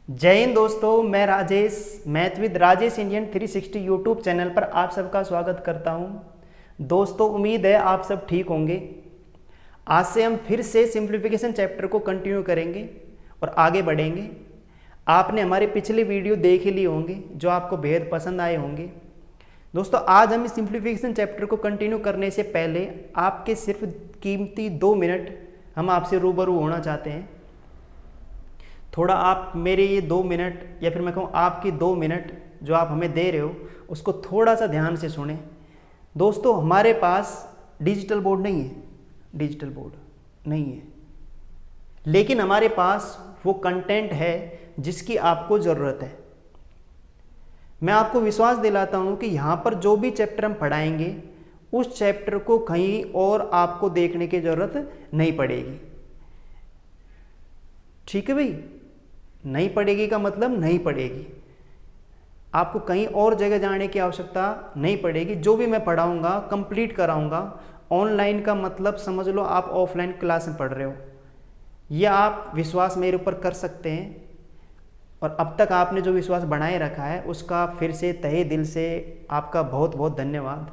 जय हिंद दोस्तों, मैं Rajesh math with Rajesh Indian 360 YouTube channel पर आप सबका स्वागत करता हूं। दोस्तों, उम्मीद है आप सब ठीक होंगे। आज से हम फिर से सिंप्लीफिकेशन चैप्टर को कंटिन्यू करेंगे और आगे बढ़ेंगे। आपने हमारे पिछले वीडियो देख ही लिए होंगे जो आपको बेहद पसंद आए होंगे। दोस्तों, आज हम इस सिंप्लीफिकेशन चैप्टर को कंटिन्यू करने से पहले आपके सिर्फ कीमती 2 मिनट हम आपसे रूबरू होना चाहते हैं। थोड़ा आप मेरे ये 2 मिनट या फिर मैं कहूँ आपकी 2 मिनट जो आप हमें दे रहे हो उसको थोड़ा सा ध्यान से सुने। दोस्तों, हमारे पास डिजिटल बोर्ड नहीं है, डिजिटल बोर्ड नहीं है, लेकिन हमारे पास वो कंटेंट है जिसकी आपको ज़रूरत है। मैं आपको विश्वास दिलाता हूँ कि यहाँ पर जो भी चैप्टर हम पढ़ाएंगे उस चैप्टर को कहीं और आपको देखने की ज़रूरत नहीं पड़ेगी। ठीक है भाई, नहीं पड़ेगी का मतलब नहीं पड़ेगी, आपको कहीं और जगह जाने की आवश्यकता नहीं पड़ेगी। जो भी मैं पढ़ाऊंगा कंप्लीट कराऊंगा। ऑनलाइन का मतलब समझ लो आप ऑफलाइन क्लास में पढ़ रहे हो, यह आप विश्वास मेरे ऊपर कर सकते हैं। और अब तक आपने जो विश्वास बनाए रखा है उसका फिर से तहे दिल से आपका बहुत बहुत धन्यवाद।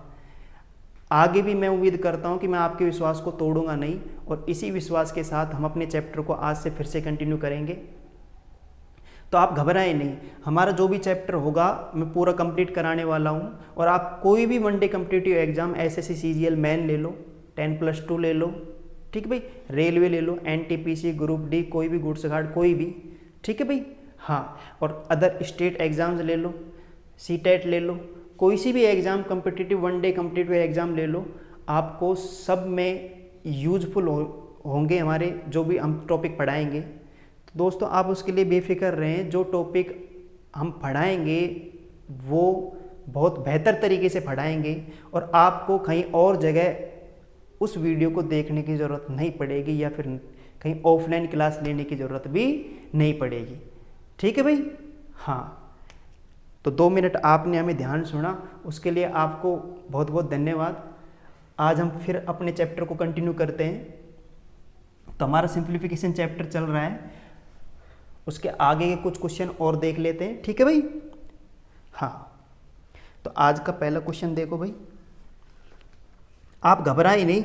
आगे भी मैं उम्मीद करता हूं कि मैं आपके विश्वास को तोड़ूंगा नहीं, और इसी विश्वास के साथ हम अपने चैप्टर को आज से फिर से कंटिन्यू करेंगे। तो आप घबराएं नहीं, हमारा जो भी चैप्टर होगा मैं पूरा कंप्लीट कराने वाला हूं। और आप कोई भी one day competitive exam SSC CGL main ले लो, 10+2 ले लो, ठीक है भाई, रेलवे ले लो, एनटीपीसी, ग्रुप डी, कोई भी गुड्स गार्ड, कोई भी, ठीक है भाई। हाँ, और अदर स्टेट एग्जाम्स ले लो, सीटेट ले लो, कोई सी भी exam competitive one day competitive exam ले लो, आपको सब में यूजफुल होंगे हमारे जो भी हम टॉपिक पढ़ाएंगे। तो दोस्तों, आप उसके लिए बेफिक्र रहें। जो टॉपिक हम पढ़ाएंगे वो बहुत बेहतर तरीके से पढ़ाएंगे और आपको कहीं और जगह उस वीडियो को देखने की ज़रूरत नहीं पड़ेगी या फिर कहीं ऑफलाइन क्लास लेने की ज़रूरत भी नहीं पड़ेगी। ठीक है भाई। हाँ, तो 2 मिनट आपने हमें ध्यान सुना, उसके लिए आपको बहुत बहुत धन्यवाद। आज हम फिर अपने चैप्टर को कंटिन्यू करते हैं। तो हमारा सिंप्लीफिकेशन चैप्टर चल रहा है, उसके आगे के कुछ क्वेश्चन और देख लेते हैं। ठीक है भाई। हाँ, तो आज का पहला क्वेश्चन देखो भाई, आप घबराए नहीं,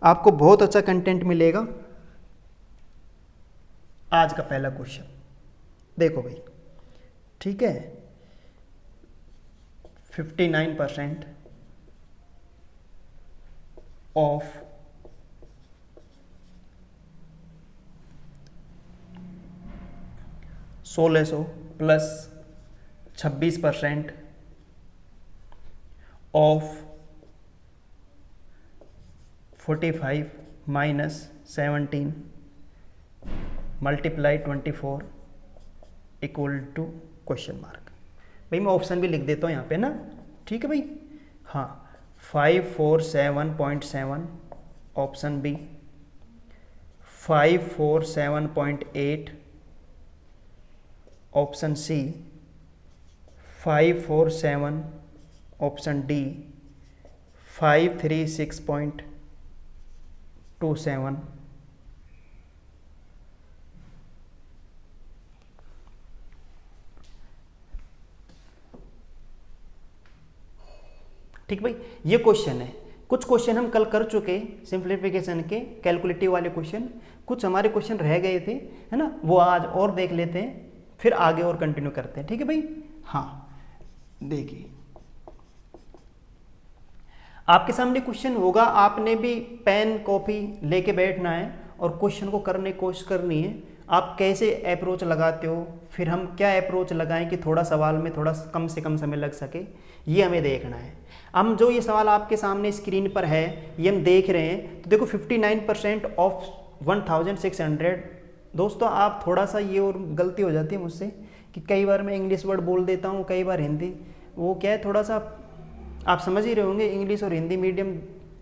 आपको बहुत अच्छा कंटेंट मिलेगा। आज का पहला क्वेश्चन देखो भाई, ठीक है। 59% of $1600 plus 26% of 45 minus 17 multiply 24 equal to question mark. भाई मैं ऑप्शन भी लिख देता हूँ यहाँ पे ना, ठीक है भाई। हाँ, 547.7 option B, 547.8 option C, 547 option D, 536.27 ठीक भाई। ये क्वेश्चन है, कुछ क्वेश्चन हम कल कर चुके सिंप्लीफिकेशन के कैलकुलेटिव वाले क्वेश्चन, कुछ हमारे क्वेश्चन रह गए थे, है ना, वो आज और देख लेते हैं, फिर आगे और कंटिन्यू करते हैं। ठीक है भाई। हाँ, देखिए आपके सामने क्वेश्चन होगा, आपने भी पेन कॉपी लेके बैठना है और क्वेश्चन को करने की कोशिश करनी है। आप कैसे अप्रोच लगाते हो, फिर हम क्या अप्रोच लगाएं कि थोड़ा सवाल में थोड़ा कम से कम समय लग सके, ये हमें देखना है। हम जो ये सवाल आपके सामने स्क्रीन पर है ये हम देख रहे हैं, तो देखो 59% ऑफ 1600। दोस्तों, आप थोड़ा सा ये और गलती हो जाती है मुझसे कि कई बार मैं इंग्लिश वर्ड बोल देता हूँ, कई बार हिंदी। वो क्या है, थोड़ा सा आप समझ ही रहे होंगे, इंग्लिश और हिंदी मीडियम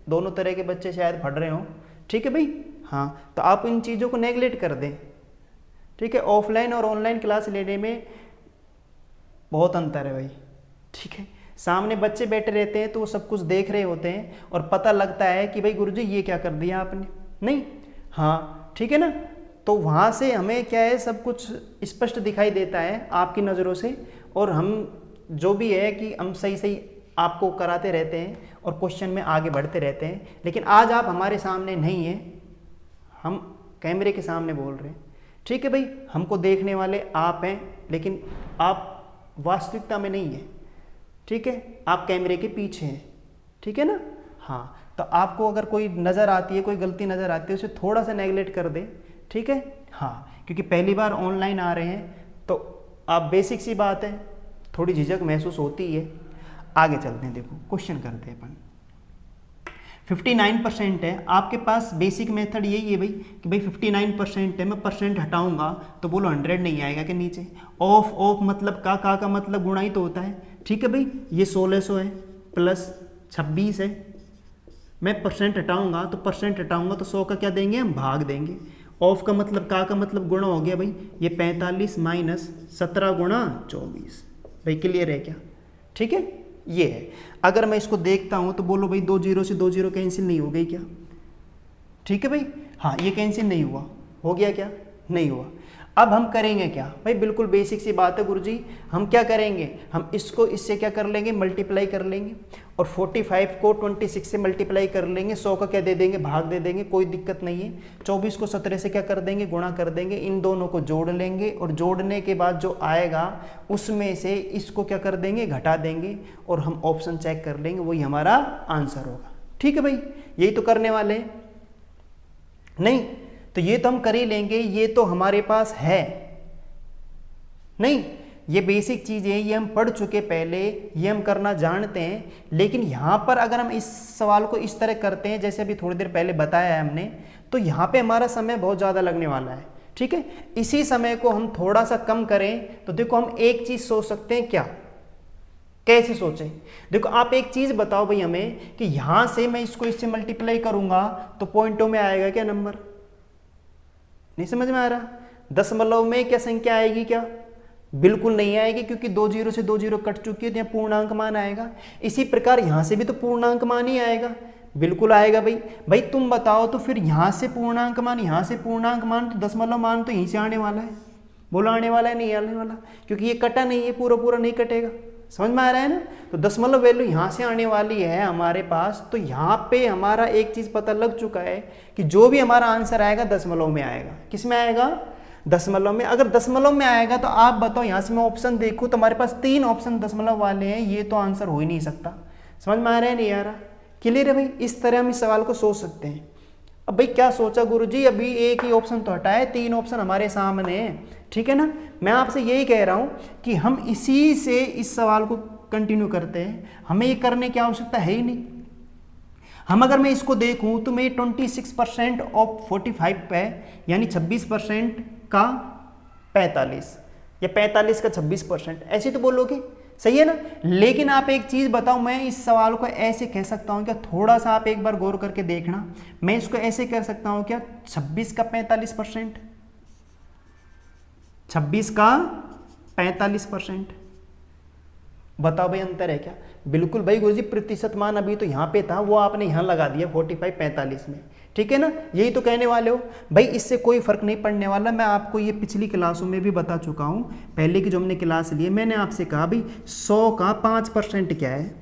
दोनों तरह के बच्चे शायद पढ़ रहे हों। ठीक है भाई। हाँ, तो आप इन चीज़ों को नेगलेक्ट कर दें। ठीक है, ऑफलाइन और ऑनलाइन क्लास लेने में बहुत अंतर है भाई। ठीक है, सामने बच्चे बैठे रहते हैं तो वो सब कुछ देख रहे होते हैं और पता लगता है कि भाई गुरुजी ये क्या कर दिया आपने, नहीं। हाँ, ठीक है ना। तो वहाँ से हमें क्या है, सब कुछ स्पष्ट दिखाई देता है आपकी नज़रों से, और हम जो भी है कि हम सही सही आपको कराते रहते हैं और क्वेश्चन में आगे बढ़ते रहते हैं। लेकिन आज आप हमारे सामने नहीं हैं, हम कैमरे के सामने बोल रहे हैं। ठीक है भाई, हमको देखने वाले आप हैं, लेकिन आप वास्तविकता में नहीं है। ठीक है, आप कैमरे के पीछे हैं। ठीक है ना। हाँ, तो आपको अगर कोई नज़र आती है, कोई गलती नज़र आती है, उसे थोड़ा सा नेगलेक्ट कर दे। ठीक है। हाँ, क्योंकि पहली बार ऑनलाइन आ रहे हैं तो आप बेसिक सी बात है, थोड़ी झिझक महसूस होती है। आगे चलते हैं, देखो क्वेश्चन करते हैं अपन। 59% है आपके पास। बेसिक मेथड यही है भाई कि भाई 59% है, मैं परसेंट हटाऊंगा तो बोलो 100 नहीं आएगा कि नीचे। ऑफ मतलब का मतलब गुणा ही तो होता है। ठीक है भाई, ये 1600 है प्लस 26 है। मैं परसेंट हटाऊंगा तो 100 का क्या देंगे हम, भाग देंगे। ऑफ का मतलब का मतलब गुणा हो गया भाई, ये 45 माइनस 17 गुणा 24। भाई क्लियर है क्या। ठीक है, ये है। अगर मैं इसको देखता हूं तो बोलो भाई 2 जीरो से 2 जीरो कैंसिल नहीं हो गई क्या। ठीक है भाई, हाँ ये कैंसिल नहीं हुआ, हो गया क्या, नहीं हुआ। अब हम करेंगे क्या भाई, बिल्कुल बेसिक सी बात है गुरुजी। हम क्या करेंगे, हम इसको इससे क्या कर लेंगे, मल्टीप्लाई कर लेंगे, और 45 को 26 से मल्टीप्लाई कर लेंगे। 100 का क्या दे देंगे, भाग दे देंगे, कोई दिक्कत नहीं है। 24 को 17 से क्या कर देंगे, गुणा कर देंगे। इन दोनों को जोड़ लेंगे, और जोड़ने के बाद जो आएगा उसमें से इसको क्या कर देंगे, घटा देंगे, और हम ऑप्शन चेक कर लेंगे, वही हमारा आंसर होगा। ठीक है भाई, यही तो करने वाले हैं। नहीं तो ये तो हम कर ही लेंगे, ये तो हमारे पास है। नहीं, ये बेसिक चीज़ है, ये हम पढ़ चुके पहले, ये हम करना जानते हैं। लेकिन यहाँ पर अगर हम इस सवाल को इस तरह करते हैं जैसे अभी थोड़ी देर पहले बताया है हमने, तो यहाँ पे हमारा समय बहुत ज़्यादा लगने वाला है। ठीक है, इसी समय को हम थोड़ा सा कम करें तो देखो हम एक चीज़ सोच सकते हैं। क्या, कैसे सोचें, देखो आप एक चीज़ बताओ भाई हमें कि यहाँ से मैं इसको इससे मल्टीप्लाई करूँगा तो पॉइंटों में आएगा क्या नंबर। नहीं समझ में आ रहा। दशमलव में क्या संख्या आएगी क्या, बिल्कुल नहीं आएगी, क्योंकि 2 जीरो से 2 जीरो कट चुकी है तो यहाँ पूर्णांक मान आएगा। इसी प्रकार यहाँ से भी तो पूर्णांक मान ही आएगा, बिल्कुल आएगा भाई। भाई तुम बताओ तो फिर यहाँ से पूर्णांक मान, यहाँ से पूर्णांक मान, तो दशमलव मान तो यहीं से आने वाला है। बोलो आने वाला है, नहीं आने वाला, क्योंकि ये कटा नहीं है, पूरा पूरा नहीं कटेगा। समझ में आ रहा है ना। तो दशमलव वैल्यू यहाँ से आने वाली है हमारे पास। तो यहाँ पे हमारा एक चीज़ पता लग चुका है कि जो भी हमारा आंसर आएगा दशमलव में आएगा। किस में आएगा, दशमलव में। अगर दशमलव में आएगा तो आप बताओ, यहाँ से मैं ऑप्शन देखूँ तो हमारे पास 3 ऑप्शन दशमलव वाले हैं, ये तो आंसर हो ही नहीं सकता। समझ में आ रहा है, नहीं आ रहा, क्लियर है भाई। इस तरह हम इस सवाल को सोच सकते हैं। अब भाई क्या सोचा गुरुजी, अभी एक ही ऑप्शन तो हटाए, 3 ऑप्शन हमारे सामने है। ठीक है ना, मैं आपसे यही कह रहा हूं कि हम इसी से इस सवाल को कंटिन्यू करते हैं। हमें ये करने की आवश्यकता है ही नहीं। हम अगर मैं इसको देखूं तो मैं 26% ऑफ 45 पे, यानी 26% का 45, या 45 का 26%, ऐसे तो बोलोगे, सही है ना। लेकिन आप एक चीज बताओ, मैं इस सवाल को ऐसे कह सकता हूं क्या, थोड़ा सा आप एक बार गौर करके देखना। मैं इसको ऐसे कह सकता हूं क्या, 26 का 45%, 26 का 45%। बताओ भाई अंतर है क्या। बिल्कुल भाई गुरुजी, प्रतिशत मान अभी तो यहाँ पे था, वो आपने यहाँ लगा दिया 45-45 में। ठीक है ना, यही तो कहने वाले हो भाई, इससे कोई फर्क नहीं पड़ने वाला। मैं आपको ये पिछली क्लासों में भी बता चुका हूँ, पहले की जो हमने क्लास ली है, मैंने आपसे कहा भाई 100 का 5% क्या है।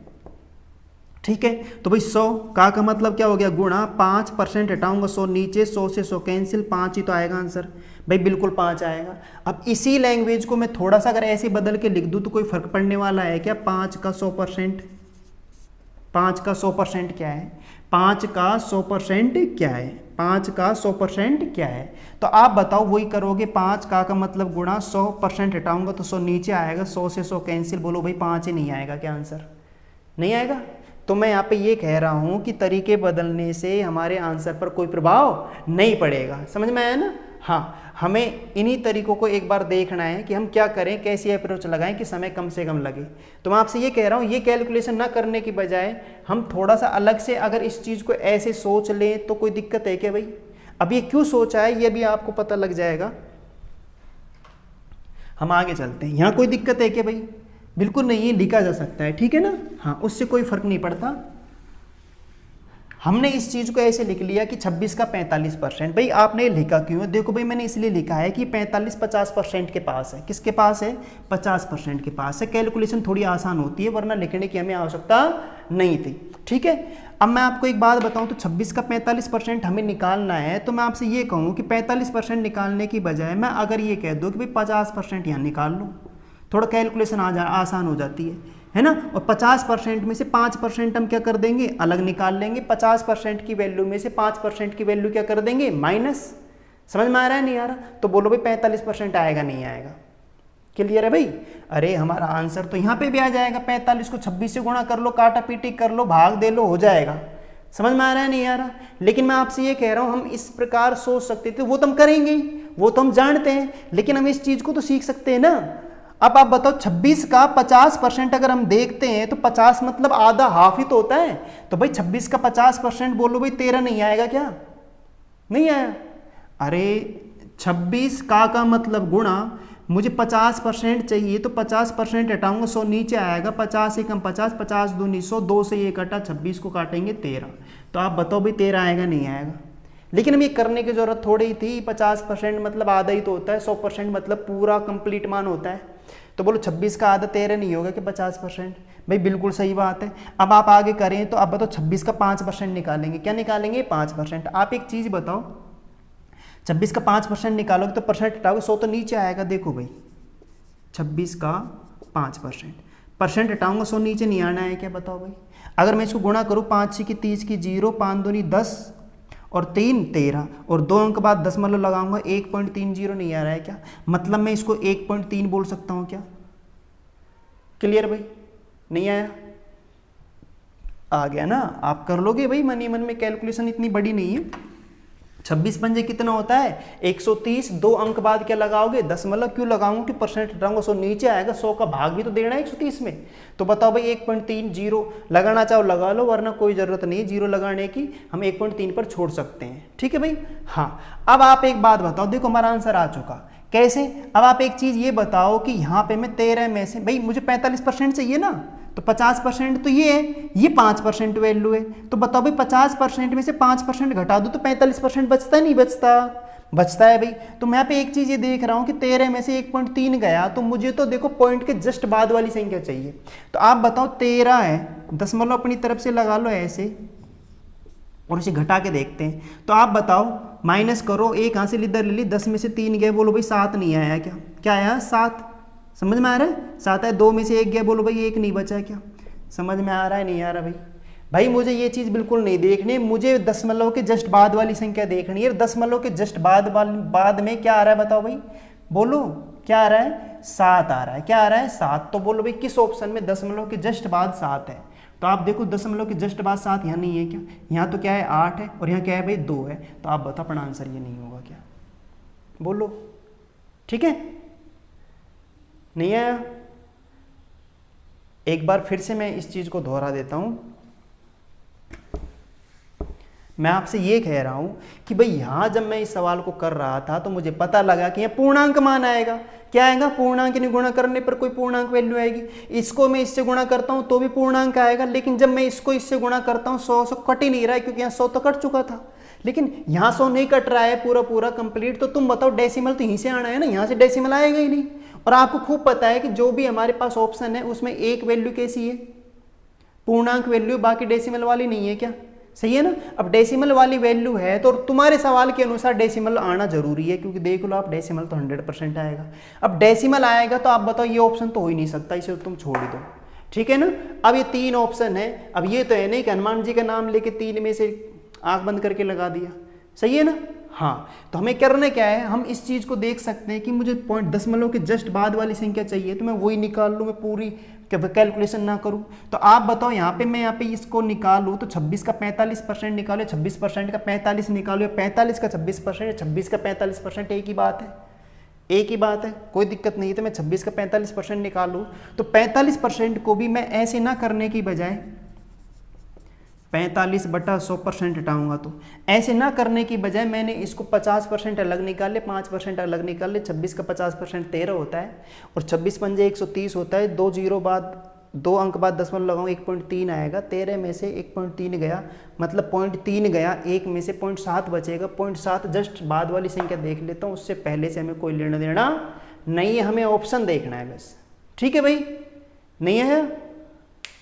ठीक है, तो भाई 100 का मतलब क्या हो गया, गुणा 5%, हटाऊंगा 100 नीचे, 100 से 100 कैंसिल, 5 ही तो आएगा आंसर भाई, बिल्कुल 5 आएगा। अब इसी लैंग्वेज को मैं थोड़ा सा अगर ऐसे बदल के लिख दूं तो कोई फर्क पड़ने वाला है क्या। 5 का 100%, 5 का 100% क्या है, 5 का 100% क्या है, 5 का 100% क्या है। तो आप बताओ, वही करोगे, 5 का मतलब गुणा 100%, हटाऊंगा तो 100 नीचे आएगा, 100 से 100 कैंसिल, बोलो भाई 5 ही नहीं आएगा क्या आंसर, नहीं आएगा। तो मैं यहाँ पे ये कह रहा हूँ कि तरीके बदलने से हमारे आंसर पर कोई प्रभाव नहीं पड़ेगा। समझ में आया ना। हाँ, हमें इन्हीं तरीकों को एक बार देखना है कि हम क्या करें, कैसी अप्रोच लगाएं कि समय कम से कम लगे। तो मैं आपसे ये कह रहा हूँ, ये कैलकुलेशन ना करने की बजाय हम थोड़ा सा अलग से अगर इस चीज़ को ऐसे सोच लें तो कोई दिक्कत है क्या भाई। अब ये क्यों सोचा है ये भी आपको पता लग जाएगा। हम आगे चलते हैं। यहाँ कोई दिक्कत है क्या भाई, बिल्कुल नहीं, ये लिखा जा सकता है। ठीक है ना, हाँ, उससे कोई फर्क नहीं पड़ता। हमने इस चीज़ को ऐसे लिख लिया कि 26 का 45%। भाई आपने लिखा क्यों है? देखो भाई मैंने इसलिए लिखा है कि 45 50% के पास है। किसके पास है? 50% के पास है। कैलकुलेशन थोड़ी आसान होती है, वरना लिखने की हमें आवश्यकता नहीं थी। ठीक है, अब मैं आपको एक बात बताऊं, तो 26 का 45% हमें निकालना है, तो मैं आपसे ये कहूँ कि 45% निकालने की बजाय मैं अगर ये कह दूँ कि भाई 50% यहाँ निकाल लो, थोड़ा कैलकुलेशन आसान हो जाती है ना। और 50% में से 5% हम क्या कर देंगे? अलग निकाल लेंगे। 50% की वैल्यू में से 5% की वैल्यू क्या कर देंगे? माइनस। समझ में आ रहा है नहीं आ रहा? तो बोलो भाई 45% आएगा नहीं आएगा? क्लियर है भाई? अरे हमारा आंसर तो यहाँ पे भी आ जाएगा। 45 को 26 से गुणा कर लो, काटा पीटी कर लो, भाग दे लो, हो जाएगा। समझ में आ रहा है नहीं आ रहा? लेकिन मैं आपसे ये कह रहा हूँ हम इस प्रकार सोच सकते थे, वो तो हम करेंगे, वो तो हम जानते हैं, लेकिन हम इस चीज़ को तो सीख सकते हैं ना। अब आप बताओ 26 का 50% अगर हम देखते हैं तो 50 मतलब आधा, हाफ ही तो होता है। तो भाई 26 का 50% बोलो भाई 13 नहीं आएगा क्या? नहीं आया? अरे 26 का मतलब गुणा, मुझे 50% चाहिए तो 50% हटाऊंगा, 100 नीचे आएगा, 50 से कम 50, 50 दूनी 100, 2 से ये कटा, 26 को काटेंगे 13। तो आप बताओ भाई 13 आएगा नहीं आएगा? लेकिन हमें करने की जरूरत थोड़ी ही थी। 50% मतलब आधा ही तो होता है, 100% मतलब पूरा कंप्लीट मान होता है। तो बोलो 26 का आधा 13 नहीं होगा कि 50%? भाई बिल्कुल सही बात है। अब आप आगे करें तो अब बताओ 26 का 5% निकालेंगे। क्या निकालेंगे? 5%। आप एक चीज़ बताओ, 26 का 5% निकालोगे तो परसेंट हटाओगे, 100 तो नीचे आएगा। देखो भाई 26 का 5%, परसेंट हटाऊंगा, 100 नीचे नहीं आना है क्या? बताओ भाई। अगर मैं इसको गुणा करूँ, 5 6 की 30 की 0, 5 दूनी 10 और 3 13 और 2 अंक बाद दशमलव लगाऊंगा, 1.30 नहीं आ रहा है क्या? मतलब मैं इसको 1.3 बोल सकता हूँ क्या? क्लियर भाई? नहीं आया? आ गया ना? आप कर लोगे भाई मन ही मन में, कैलकुलेशन इतनी बड़ी नहीं है। 26 पंजे कितना होता है? 130। 2 अंक बाद क्या लगाओगे? दशमलव। क्यों लगाऊंगा? कि परसेंट हटाऊंगा, 100 नीचे आएगा, 100 का भाग भी तो देना है 130 में। तो बताओ भाई 1.30 लगाना चाहो लगा लो, वरना कोई जरूरत नहीं है जीरो लगाने की, हम 1.3 पर छोड़ सकते हैं। ठीक है भाई? हाँ, अब आप एक बात बताओ, देखो हमारा आंसर आ चुका। कैसे? अब आप एक चीज ये बताओ कि यहाँ पे मैं 13 में से, भाई मुझे 45% चाहिए ना, तो 50% तो ये है, ये 5% वैल्यू है। तो बताओ भाई 50% में से 5% घटा दो तो 45% बचता नहीं बचता? बचता है भाई। तो मैं यहाँ पे एक चीज ये देख रहा हूँ कि 13 में से 1.3 गया, तो मुझे तो देखो पॉइंट के जस्ट बाद वाली संख्या चाहिए। तो आप बताओ 13 है, दशमलव अपनी तरफ से लगा लो ऐसे और इसे घटा के देखते हैं। तो आप बताओ, माइनस करो, एक यहाँ से इधर ले ली, 10 में से 3 गए, बोलो भाई 7 नहीं आया क्या? क्या आया? 7। समझ में आ रहा है? 7 है। 2 में से 1 गया, बोलो भाई 1 नहीं बचा क्या? समझ में आ रहा है नहीं आ रहा भाई? भाई मुझे ये चीज़ बिल्कुल नहीं देखनी, मुझे दशमलव के जस्ट बाद वाली संख्या देखनी है। दशमलव के जस्ट बाद में क्या आ रहा है बताओ भाई? बोलो क्या आ रहा है? 7 आ रहा है। क्या आ रहा है? 7। तो बोलो भाई किस ऑप्शन में दशमलव के जस्ट बाद 7 है? तो आप देखो दशमलव के जस्ट बाद 7 यहाँ नहीं है क्या? यहाँ तो क्या है? 8 है, और यहाँ क्या है भाई? 2 है। तो आप बताओ अपना आंसर ये नहीं होगा क्या? बोलो। ठीक है? नहीं आया? एक बार फिर से मैं इस चीज को दोहरा देता हूं। मैं आपसे ये कह रहा हूं कि भाई यहां जब मैं इस सवाल को कर रहा था तो मुझे पता लगा कि यहां पूर्णांक मान आएगा। क्या आएगा? पूर्णांक। नहीं, गुणा करने पर कोई पूर्णांक वैल्यू आएगी। इसको मैं इससे गुणा करता हूं तो भी पूर्णांक आएगा, लेकिन जब मैं इसको इससे गुणा करता हूं 100 से कट ही नहीं रहा है, क्योंकि यहाँ 100 तो कट चुका था। लेकिन यहाँ 100 नहीं कट रहा है पूरा कंप्लीट। तो तुम बताओ डेसिमल तो यहीं से आना है ना, यहाँ से डेसिमल आएगा ही नहीं। और आपको खूब पता है कि जो भी हमारे पास ऑप्शन है उसमें एक वैल्यू कैसी है? पूर्णांक वैल्यू, बाकी डेसिमल वाली नहीं है क्या? सही है ना? अब डेसिमल वाली वैल्यू है तो तुम्हारे सवाल के अनुसार डेसिमल आना जरूरी है, क्योंकि देख लो आप डेसिमल तो 100% आएगा। अब डेसिमल आएगा तो आप बताओ ये ऑप्शन तो हो ही नहीं सकता, इसे तुम छोड़ दो। ठीक है ना? अब ये 3 ऑप्शन है। अब ये तो है नहीं कि हनुमान जी का नाम लेके 3 में से आंख बंद करके लगा दिया। सही है ना? हाँ, तो हमें करना क्या है, हम इस चीज को देख सकते हैं कि मुझे पॉइंट दशमलव के जस्ट बाद वाली संख्या चाहिए, तो मैं वही निकाल लूँ, मैं पूरी कैलकुलेशन ना करूँ। तो आप बताओ यहाँ पे इसको निकालूँ तो 26 का 45% निकालो, 26% का 45 निकालो, 45 का 26%, 26 का 45%, एक ही बात है, एक ही बात है, कोई दिक्कत नहीं है। तो मैं 26 का 45% निकालूँ तो 45% को भी मैं ऐसे ना करने की बजाय 45/100% हटाऊंगा, तो ऐसे ना करने की बजाय मैंने इसको 50% अलग निकाल ले, 5% अलग निकाल ले। 26 का 50% 13 होता है, और 26 पंजे 130 होता है, 2 जीरो बाद 2 अंक बाद दशमलव लगाऊँ 1.3 आएगा, 13 में से 1.3 गया, मतलब 0.3 गया, 1 में से 0.7 बचेगा, 0.7 जस्ट बाद वाली संख्या देख लेता हूँ, उससे पहले से हमें कोई लेना देना नहीं है, हमें ऑप्शन देखना है बस। ठीक है भाई, नहीं है?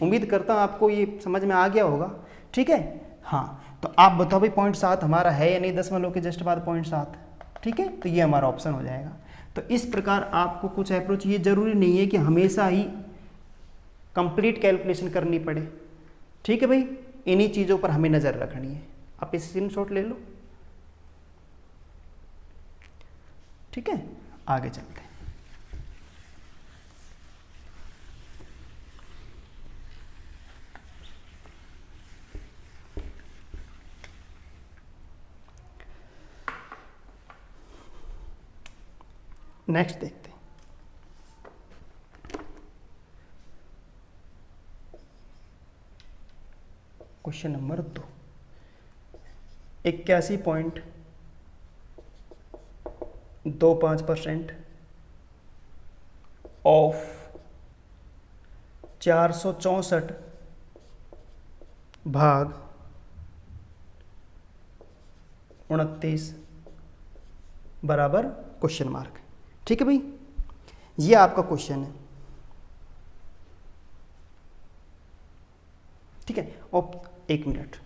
उम्मीद करता हूँ आपको ये समझ में आ गया होगा। ठीक है, हाँ, तो आप बताओ भाई 0.7 हमारा है या नहीं, दशमलव के जस्ट बाद 0.7। ठीक है, तो ये हमारा ऑप्शन हो जाएगा। तो इस प्रकार आपको कुछ अप्रोच, ये जरूरी नहीं है कि हमेशा ही कंप्लीट कैलकुलेशन करनी पड़े। ठीक है भाई, इन्हीं चीज़ों पर हमें नज़र रखनी है। आप इस स्क्रीनशॉट ले लो। ठीक है, आगे चलते हैं। नेक्स्ट देखते हैं। क्वेश्चन नंबर 2, 81.25% ऑफ 464 भाग 29 बराबर क्वेश्चन मार्क। ठीक है भाई, ये आपका क्वेश्चन है। ठीक है, एक मिनट,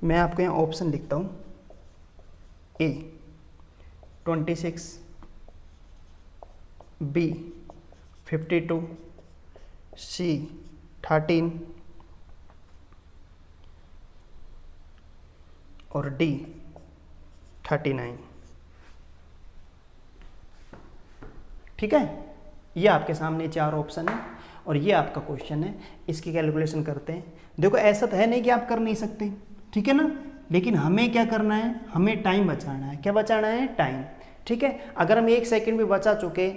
मैं आपको यहाँ ऑप्शन लिखता हूँ। ए 26, बी 52, सी 13 और डी 39। ठीक है, ये आपके सामने 4 ऑप्शन है और ये आपका क्वेश्चन है। इसकी कैलकुलेशन करते हैं। देखो, ऐसा तो है नहीं कि आप कर नहीं सकते, ठीक है ना, लेकिन हमें क्या करना है, हमें टाइम बचाना है। क्या बचाना है? टाइम। ठीक है, अगर हम 1 सेकंड भी बचा चुके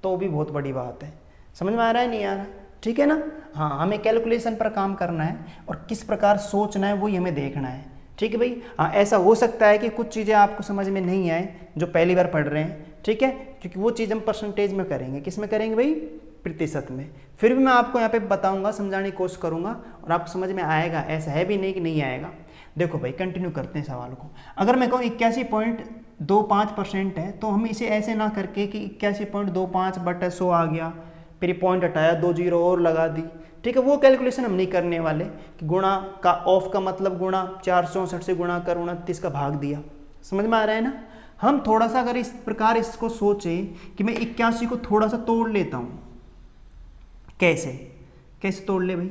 तो भी बहुत बड़ी बात है। समझ में आ रहा है नहीं आ रहा? ठीक है ना। हाँ, हमें कैलकुलेशन पर काम करना है और किस प्रकार सोचना है वही हमें देखना है। ठीक है भाई। हाँ, ऐसा हो सकता है कि कुछ चीज़ें आपको समझ में नहीं आए जो पहली बार पढ़ रहे हैं। ठीक है, क्योंकि वो चीज़ हम परसेंटेज में करेंगे। किस में करेंगे भाई? प्रतिशत में। फिर भी मैं आपको यहाँ पे बताऊंगा, समझाने की कोशिश करूंगा और आपको समझ में आएगा। ऐसा है भी नहीं कि नहीं आएगा। देखो भाई, कंटिन्यू करते हैं सवाल को। अगर मैं कहूँ 81.25% है तो हम इसे ऐसे ना करके कि 81.25/100 आ गया, फिर पॉइंट हटाया, 2 जीरो और लगा दी। ठीक है, वो कैलकुलेशन हम नहीं करने वाले कि गुणा का, ऑफ का मतलब गुणा, 464 से गुणा कर 29 का भाग दिया। समझ में आ रहा है ना। हम थोड़ा सा अगर इस प्रकार इसको सोचें कि मैं 81 को थोड़ा सा तोड़ लेता हूँ। कैसे कैसे तोड़ ले भाई?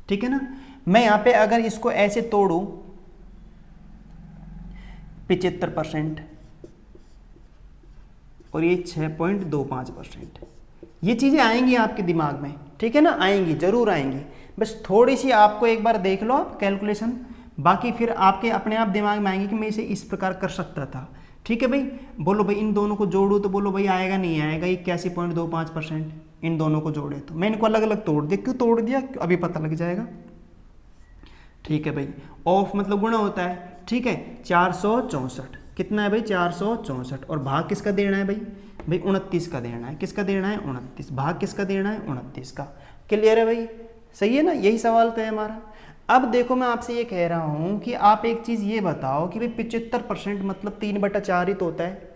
ठीक है ना, मैं यहाँ पे अगर इसको ऐसे तोड़ूं 75% और ये 6.25%, ये चीज़ें आएंगी आपके दिमाग में। ठीक है ना, आएंगी, जरूर आएंगी। बस थोड़ी सी आपको एक बार देख लो आप कैलकुलेशन, बाकी फिर आपके अपने आप दिमाग में आएंगे कि मैं इसे इस प्रकार कर सकता था। ठीक है भाई, बोलो भाई इन दोनों को जोड़ो तो बोलो भाई आएगा नहीं आएगा? 81.25%। इन दोनों को जोड़े तो मैं इनको अलग अलग तोड़ दिया। क्यों तोड़ दिया? अभी पता लग जाएगा। ठीक है भाई, ऑफ मतलब गुणा होता है। ठीक है, 464 कितना है भाई? 464। और भाग किसका देना है भाई? भाई 29 का देना है। किसका देना है? 29। भाग किसका देना है? 29 का। क्लियर है भाई? सही है ना, यही सवाल तो है हमारा। अब देखो, मैं आपसे ये कह रहा हूं कि आप एक चीज़ ये बताओ कि भाई 75% मतलब 3/4 ही तो होता है,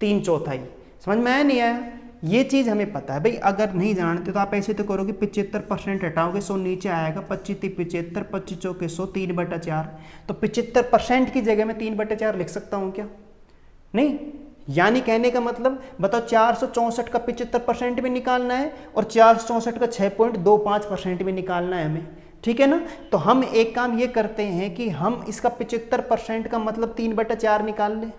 3/4। समझ में आया नहीं आया? ये चीज़ हमें पता है भाई। अगर नहीं जानते तो आप ऐसे तो करोगे, 75% हटाओगे 100 नीचे आएगा, 25 × 75, 25 × 100, 3/4। तो 75% की जगह में 3/4 लिख सकता हूँ क्या? नहीं। यानी कहने का मतलब बताओ, 464 का 75% भी निकालना है और 464 का 6.25% भी निकालना है हमें। ठीक है ना, तो हम एक काम ये करते हैं कि हम इसका 75% का मतलब 3/4 निकाल लें।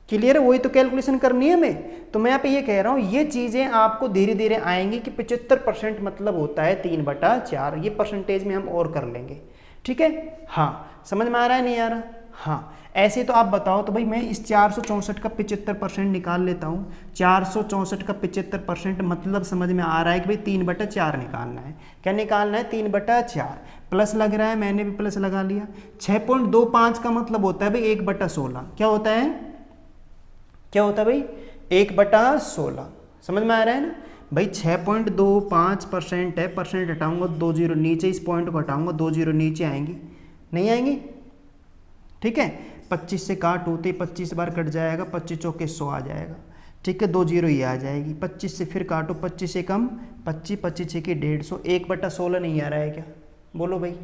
क्लियर है? वही तो कैलकुलेशन करनी है हमें। तो मैं यहाँ पे ये कह रहा हूँ, ये चीज़ें आपको धीरे धीरे आएंगी कि 75% मतलब होता है 3/4। ये परसेंटेज में हम और कर लेंगे। ठीक है, हाँ, समझ में आ रहा है नहीं आ रहा? हाँ, ऐसे तो आप बताओ। तो भाई मैं इस 464 का 75% निकाल लेता हूँ। 464 का 75% मतलब समझ में आ रहा है कि भाई 3/4 निकालना है। क्या निकालना है? 3/4। प्लस लग रहा है, मैंने भी प्लस लगा लिया। 6.25 का मतलब होता है भाई 1/16। क्या होता है? क्या होता है भाई? 1/16। समझ में आ रहा है ना। भाई 6.25% है, परसेंट हटाऊंगा 2 जीरो नीचे, इस पॉइंट को हटाऊंगा 2 जीरो नीचे आएंगी, नहीं आएंगी, ठीक है। 25 से काट होते 25 बार कट जाएगा, 25 चौके 100 आ जाएगा, ठीक है, 2 जीरो ये आ जाएगी। 25 से फिर काटो, 25 से कम 25, 25 6 की 150, 1/16 नहीं आ रहा है क्या, बोलो भाई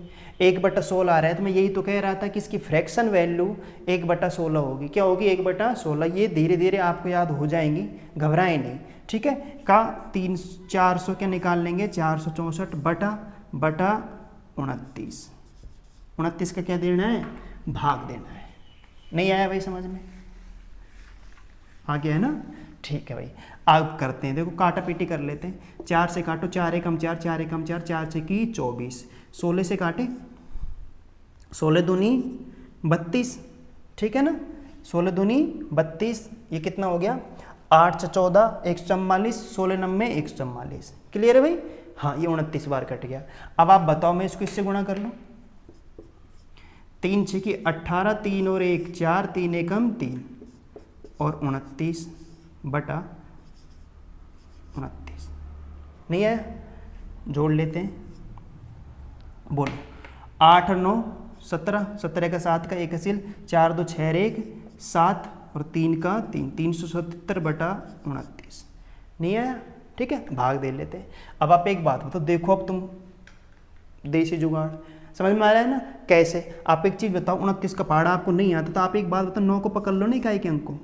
1/16 आ रहा है, तो मैं यही तो कह रहा था कि इसकी फ्रैक्शन वैल्यू 1/16 होगी, क्या होगी 1/16, ये धीरे धीरे आपको याद हो जाएंगी, घबराएं नहीं, ठीक है। का 400 क्या निकाल लेंगे, 464 बटा 29, 29 का क्या देना है, भाग देना है। नहीं आया भाई समझ में, आ गया है ना, ठीक है भाई। अब करते हैं, देखो काटा पीटी कर लेते हैं। 4 से काटो, 4 एकम 4, 4 एकम 4, 4 से की 24, 16 से काटे 16 दूनी 32, ठीक है ना, 16 दूनी 32, ये कितना हो गया 8 से 14 144, 16 9 144, क्लियर है भाई। हाँ ये 29 बार कट गया। अब आप बताओ, मैं इसको इससे गुणा कर लूँ, 3 6 की 18, 3 और 1 4, 3 एकम 3 और 29 बटा 29, नहीं आया, जोड़ लेते हैं, बोलो 8 9 17, 17 का 7 का 1 हासिल, 4 2 6 1 7 और 3 का 3, 377 बटा 29, नहीं आया, ठीक है, भाग दे लेते हैं। अब आप एक बात बताओ, देखो अब तुम देसी जुगाड़ समझ में आ रहा है ना, कैसे। आप एक चीज़ बताओ, 29 का पहाड़ा आपको नहीं आता तो आप एक बात बताओ, 9 को पकड़ लो, नहीं इकाई के अंक को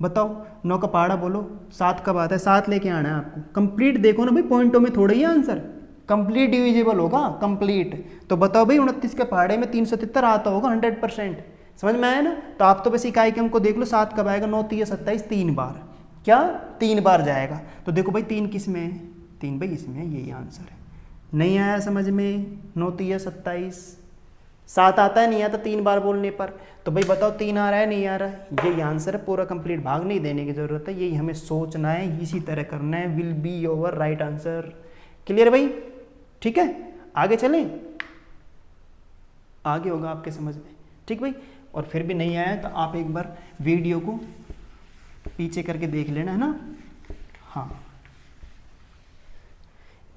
बताओ, 9 का पहाड़ा बोलो, 7 कब आता है, 7 लेके आना है आपको, कंप्लीट देखो ना भाई, पॉइंटों में थोड़ा ही आंसर कंप्लीट डिविजिबल होगा, कंप्लीट। तो बताओ भाई 29 के पहाड़े में 373 आता होगा 100%, समझ में आया ना। तो आप तो बस इकाई के अंक को देख लो, 7 कब आएगा, 9 3 27, 3 बार, क्या 3 बार जाएगा। तो देखो भाई 3 किस में है, 3 भाई इसमें है, यही आंसर है। नहीं आया समझ में, 9 3 27, 7 आता है नहीं आता 3 बार बोलने पर, तो भाई बताओ 3 आ रहा है नहीं आ रहा है, यही आंसर है, पूरा कंप्लीट भाग नहीं देने की जरूरत है, यही हमें सोचना है, इसी तरह करना है, will be your right answer, clear भाई, ठीक है। आगे चलें, आगे होगा आपके समझ में, ठीक भाई। और फिर भी नहीं आया तो आप एक बार वीडियो को पीछे करके देख लेना, है ना। हाँ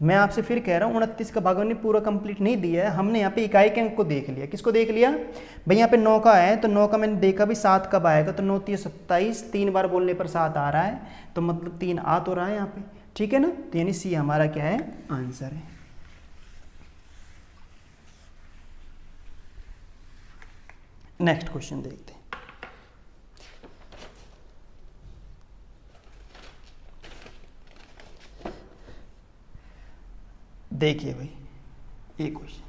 मैं आपसे फिर कह रहा हूँ, 29 का भागों ने पूरा कंप्लीट नहीं दिया है, हमने यहाँ पे इकाई के अंक को देख लिया। किसको देख लिया भाई, यहाँ पे 9 का है तो 9 का मैंने देखा भी 7 कब आएगा, तो 9 3 27, 3 बार बोलने पर 7 आ रहा है, तो मतलब 3 आ तो रहा है यहाँ पे, ठीक है ना। तो यानी सी हमारा क्या है, आंसर है। नेक्स्ट क्वेश्चन देखते हैं। देखिए भाई ये क्वेश्चन,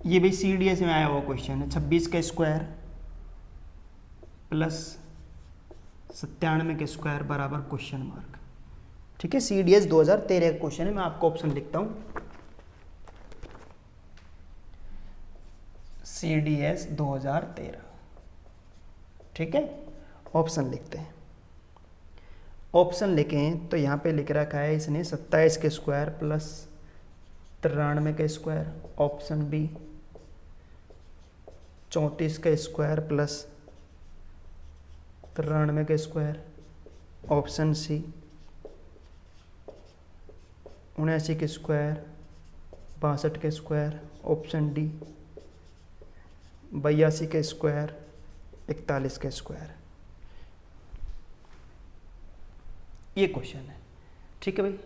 ये भाई CDS में आया हुआ क्वेश्चन है। 26 का स्क्वायर प्लस 97 का स्क्वायर बराबर क्वेश्चन मार्क, ठीक है। CDS 2013 का क्वेश्चन है, मैं आपको ऑप्शन लिखता हूं, CDS 2013, ठीक है। ऑप्शन लिखते हैं, ऑप्शन लिखें तो यहाँ पे लिख रखा है इसने 27 के स्क्वायर प्लस 93 के स्क्वायर, ऑप्शन बी 34 के स्क्वायर प्लस 93 के स्क्वायर, ऑप्शन सी 79 के स्क्वायर 62 के स्क्वायर, ऑप्शन डी 82 के स्क्वायर 41 के स्क्वायर। ये क्वेश्चन है, ठीक है भाई।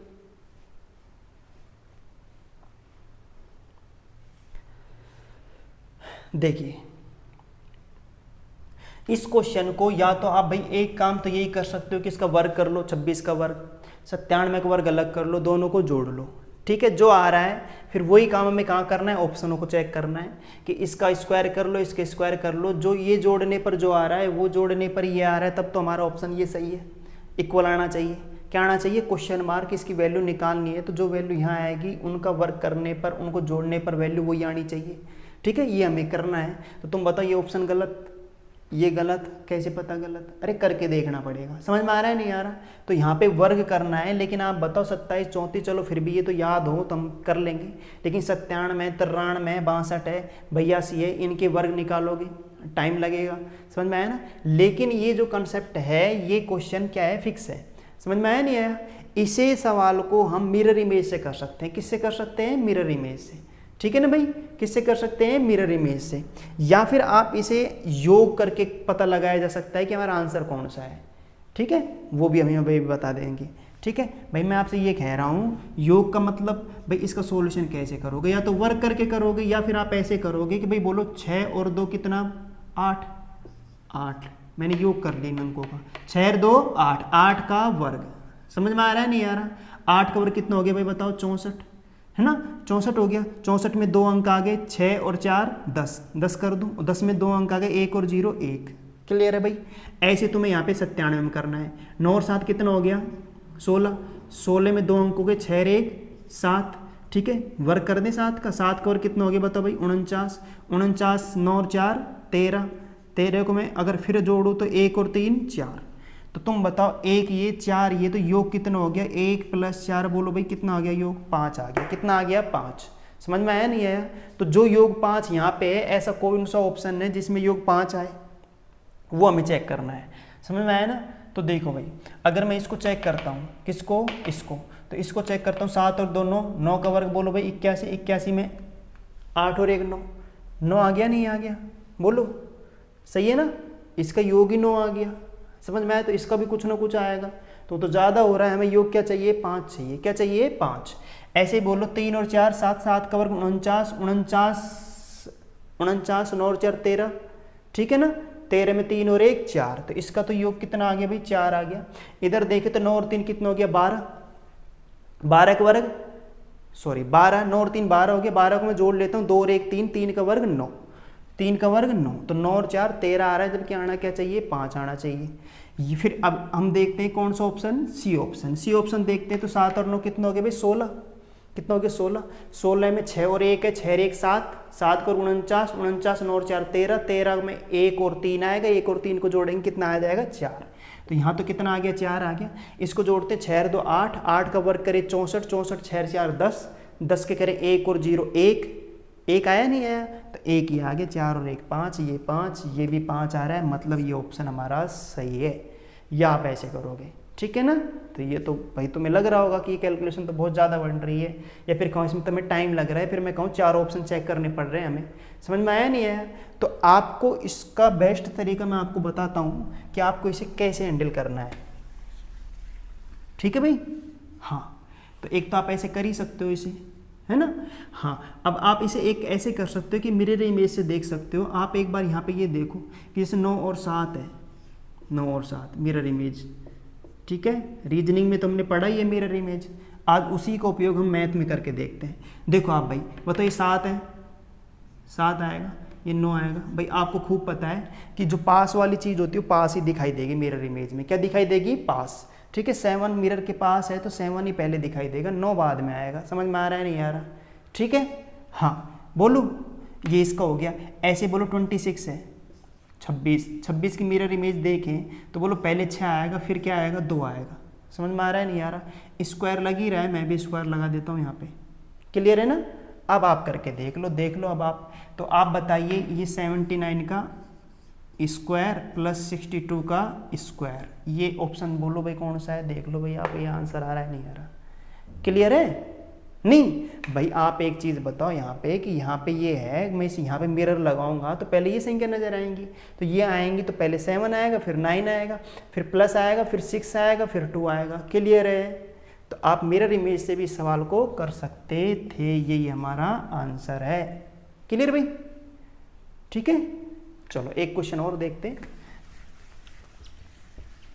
देखिए इस क्वेश्चन को या तो आप भाई एक काम तो यही कर सकते हो कि इसका वर्ग कर लो, 26 का वर्ग 97 का वर्ग अलग कर लो, दोनों को जोड़ लो, ठीक है। जो आ रहा है फिर वही काम हमें कहाँ करना है, ऑप्शनों को चेक करना है कि इसका स्क्वायर कर लो, इसके स्क्वायर कर लो, जो ये जोड़ने पर जो आ रहा है वो जोड़ने पर ये आ रहा है, तब तो हमारा ऑप्शन ये सही है, इक्वल आना चाहिए। क्या आना चाहिए, क्वेश्चन मार्क, इसकी वैल्यू निकालनी है तो जो वैल्यू यहाँ आएगी उनका वर्क करने पर, उनको जोड़ने पर वैल्यू वही आनी चाहिए, ठीक है। ये हमें करना है। तो तुम बताओ ये ऑप्शन गलत, ये गलत, कैसे पता गलत? अरे करके देखना पड़ेगा, समझ में आ रहा है नहीं आ रहा? तो यहाँ पे वर्ग करना है, लेकिन आप बताओ 27 34, चलो फिर भी ये तो याद हो तो हम कर लेंगे, लेकिन 97 93 62 है 82 है, इनके वर्ग निकालोगे टाइम लगेगा, समझ में आया ना? लेकिन ये जो कंसेप्ट है ये क्वेश्चन क्या है, फिक्स है, समझ में आया नहीं आया? इसे सवाल को हम मिरर इमेज से कर सकते हैं, किससे कर सकते हैं? मिरर इमेज से, ठीक है ना भाई? किससे कर सकते हैं? मिरर इमेज से। या फिर आप इसे योग करके पता लगाया जा सकता है कि हमारा आंसर कौन सा है, ठीक है? वो भी हमें भाई बता देंगे, ठीक है भाई? मैं आपसे ये कह रहा हूँ, योग का मतलब भाई इसका सॉल्यूशन कैसे करोगे? या तो वर्क करके करोगे, या फिर आप ऐसे करोगे कि भाई बोलो 6 और 2 कितना? 8 8, मैंने योग कर लिया इन अंकों का, 6 और 2 8, 8 का वर्ग, समझ में आ रहा है नहीं आ रहा? 8 का वर्ग कितना हो गया भाई बताओ? 64 है ना? 64 हो गया। 64 में 2 अंक आ गए, 6 और 4 10, 10 कर दूं, 10 में 2 अंक आ गए, 1 और 0 1, क्लियर है भाई? ऐसे तुम्हें यहाँ पे 97 में करना है। 9 और 7 कितना हो गया? 16, 16 में 2 अंक हो गए, 6 और 1 7, ठीक है? वर्ग कर दें 7 का, 7 का वर्ग कितना हो गया बताओ भाई? 49, 49 9 और 4 13, 13 को मैं अगर फिर जोड़ूँ तो 1 और 3 4, तो तुम बताओ 1 ये 4 ये, तो योग कितना हो गया? 1 + 4 बोलो भाई कितना आ गया? योग 5 आ गया। कितना आ गया? 5। समझ में आया नहीं आया? तो जो योग 5 यहाँ पे है, ऐसा कौन सा ऑप्शन है जिसमें योग 5 आए, वो हमें चेक करना है, समझ में आया ना? तो देखो भाई, अगर मैं इसको चेक करता हूँ, किसको? इसको, तो इसको चेक करता हूँ, 7 और 2 9, 9 का वर्ग बोलो भाई 81, 81 में 8 और 1 9, 9 आ गया नहीं आ गया? बोलो, सही है ना? इसका योग ही 9 आ गया, समझ में आया? तो इसका भी कुछ ना कुछ आएगा, तो ज़्यादा हो रहा है, हमें योग क्या चाहिए? 5 चाहिए। क्या चाहिए? 5। ऐसे ही बोलो 3 और 4 7, 7 का वर्ग 49, 49 9 और 4 13, ठीक है ना? 13 में 3 और 1 4, तो इसका तो योग कितना आ गया भाई? 4 आ गया। इधर देखे तो 9 और 3 कितना हो गया? 12, 12 का वर्ग, सॉरी 12, 9 और 3 12 हो गया, 12 को मैं जोड़ लेता हूँ, 2 और 1 3, 3 का वर्ग 9, 3 का वर्ग 9, तो 9 और 4 13 आ रहा है, जबकि आना क्या चाहिए? 5 आना चाहिए। ये फिर अब हम देखते हैं कौन सा option? C option. C option देखते हैं, तो 7 और 9 कितना हो गया भाई? 16, कितना हो गया? 16, 16 में 6 और 1 है, 6 और 1 7, 7 को 49, 49 9 और 4 13, 13 में 1 और 3 आएगा, 1 और 3 को जोड़ेंगे कितना आ जाएगा? 4, तो यहाँ तो कितना आ गया? 4 आ गया। इसको जोड़ते 6 और 2 8, 8 का वर्ग करे 64, 64 6 और 4 10, 10 के करे 1 और 0 1, 1 आया नहीं आया? तो 1 ही आ गया, 4 और 1 5, ये 5, ये भी 5 आ रहा है, मतलब ये ऑप्शन हमारा सही है। या आप ऐसे करोगे, ठीक है ना? तो ये तो भाई तुम्हें लग रहा होगा कि ये कैलकुलेशन तो बहुत ज़्यादा बढ़ रही है, या फिर कहूँ इसमें तुम्हें टाइम लग रहा है, फिर मैं कहूँ 4 ऑप्शन चेक करने पड़ रहे हैं हमें, समझ में आया नहीं आया? तो आपको इसका बेस्ट तरीका मैं आपको बताता हूँ कि आपको इसे कैसे हैंडल करना है, ठीक है भाई? हाँ, तो एक तो आप ऐसे कर ही सकते हो इसे, है ना? हाँ, अब आप इसे एक ऐसे कर सकते हो कि मिरर इमेज से देख सकते हो। आप एक बार यहाँ पे ये देखो कि जैसे 9 और 7 है, 9 और 7 मिरर इमेज, ठीक है? रीजनिंग में तो हमने पढ़ा ही है मिरर इमेज, आज उसी का उपयोग हम मैथ में करके देखते हैं। देखो आप भाई बताओ, ये 7 है, 7 आएगा, ये 9 आएगा। भाई आपको खूब पता है कि जो पास वाली चीज़ होती है वो पास ही दिखाई देगी मिरर इमेज में। क्या दिखाई देगी? पास, ठीक है? 7 मिरर के पास है तो 7 ही पहले दिखाई देगा, 9 बाद में आएगा। समझ में आ रहा है नहीं आ रहा? ठीक है, हाँ बोलो, ये इसका हो गया। ऐसे बोलो 26 है, 26 की मिरर इमेज देखें तो बोलो पहले 6 आएगा, फिर क्या आएगा? 2 आएगा। समझ में आ रहा है नहीं आ रहा? स्क्वायर लग ही रहा है, मैं भी स्क्वायर लगा देता हूँ यहाँ पे, क्लियर है ना? अब आप करके देख लो अब आप, तो आप बताइए ये 79 का स्क्वायर प्लस 62 का स्क्वायर, ये ऑप्शन बोलो भाई कौन सा है? देख लो भाई आप, ये आंसर आ रहा है नहीं आ रहा? क्लियर है? नहीं भाई आप एक चीज़ बताओ यहाँ पे कि यहाँ पे ये है, मैं यहाँ पे मिरर लगाऊंगा तो पहले ये संख्या नजर आएंगी, तो ये आएंगी तो पहले 7 आएगा, फिर 9 आएगा, फिर प्लस आएगा, फिर 6 आएगा, फिर 2 आएगा। क्लियर है? तो आप मिरर इमेज से भी इस सवाल को कर सकते थे, यही हमारा आंसर है। क्लियर भाई? ठीक है, चलो एक क्वेश्चन और देखते हैं।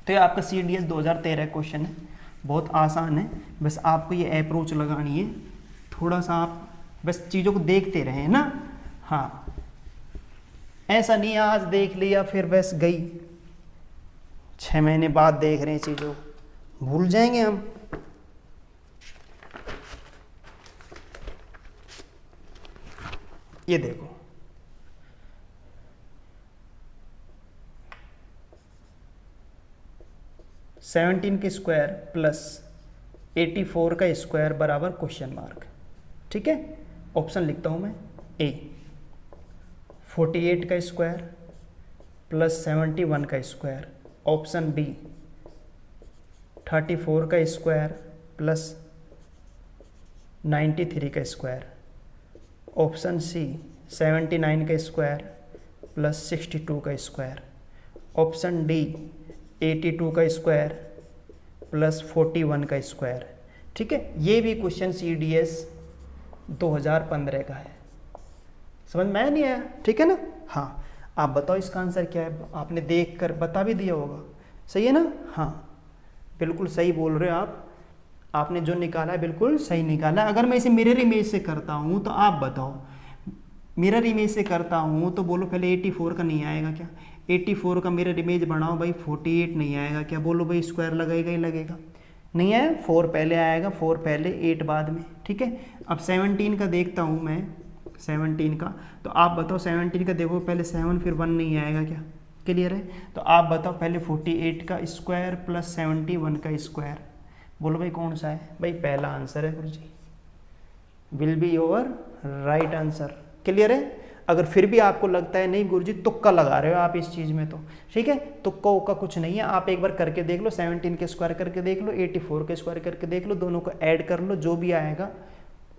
तो ये आपका CDS 2013 क्वेश्चन है, बहुत आसान है, बस आपको ये अप्रोच लगानी है, थोड़ा सा आप बस चीज़ों को देखते रहें ना। हाँ, ऐसा नहीं आज देख लिया फिर बस गई, 6 महीने बाद देख रहे हैं चीज़ों, भूल जाएंगे हम। ये देखो 17 के स्क्वायर प्लस 84 का स्क्वायर बराबर क्वेश्चन मार्क। ठीक है, ऑप्शन लिखता हूँ मैं ए, 48 का स्क्वायर प्लस 71 का स्क्वायर। ऑप्शन बी, 34 का स्क्वायर प्लस 93 का स्क्वायर। ऑप्शन सी, 79 का स्क्वायर प्लस 62 का स्क्वायर। ऑप्शन डी, 82 का स्क्वायर प्लस 41 का स्क्वायर। ठीक है, ये भी क्वेश्चन CDS 2015 का है। समझ में आया नहीं आया? ठीक है ना? हाँ, आप बताओ इसका आंसर क्या है। आपने देख कर बता भी दिया होगा, सही है ना? हाँ, बिल्कुल सही बोल रहे हो आप। आपने जो निकाला है बिल्कुल सही निकाला। अगर मैं इसे मिरर इमेज से करता हूँ तो आप बताओ, मिरर इमेज से करता हूँ तो बोलो पहले 84 का नहीं आएगा क्या? 84 का मिरर इमेज बनाओ भाई, 48 नहीं आएगा क्या? बोलो भाई स्क्वायर लगेगा ही लगेगा। नहीं आया, 4 पहले आएगा, 4 पहले 8 बाद में। ठीक है, अब 17 का देखता हूँ मैं, 17 का, तो आप बताओ 17 का देखो पहले 7 फिर 1 नहीं आएगा क्या? क्लियर है? तो आप बताओ पहले 48 का स्क्वायर प्लस 71 का स्क्वायर। बोलो भाई कौन सा है? भाई पहला आंसर है Guruji, will be your right answer. Clear है? अगर फिर भी आपको लगता है नहीं गुरुजी तुक्का लगा रहे हो आप इस चीज़ में, तो ठीक है, तुक्का उक्का कुछ नहीं है। आप एक बार करके देख लो, 17 के स्क्वायर करके देख लो, 84 के स्क्वायर करके देख लो, दोनों को ऐड कर लो, जो भी आएगा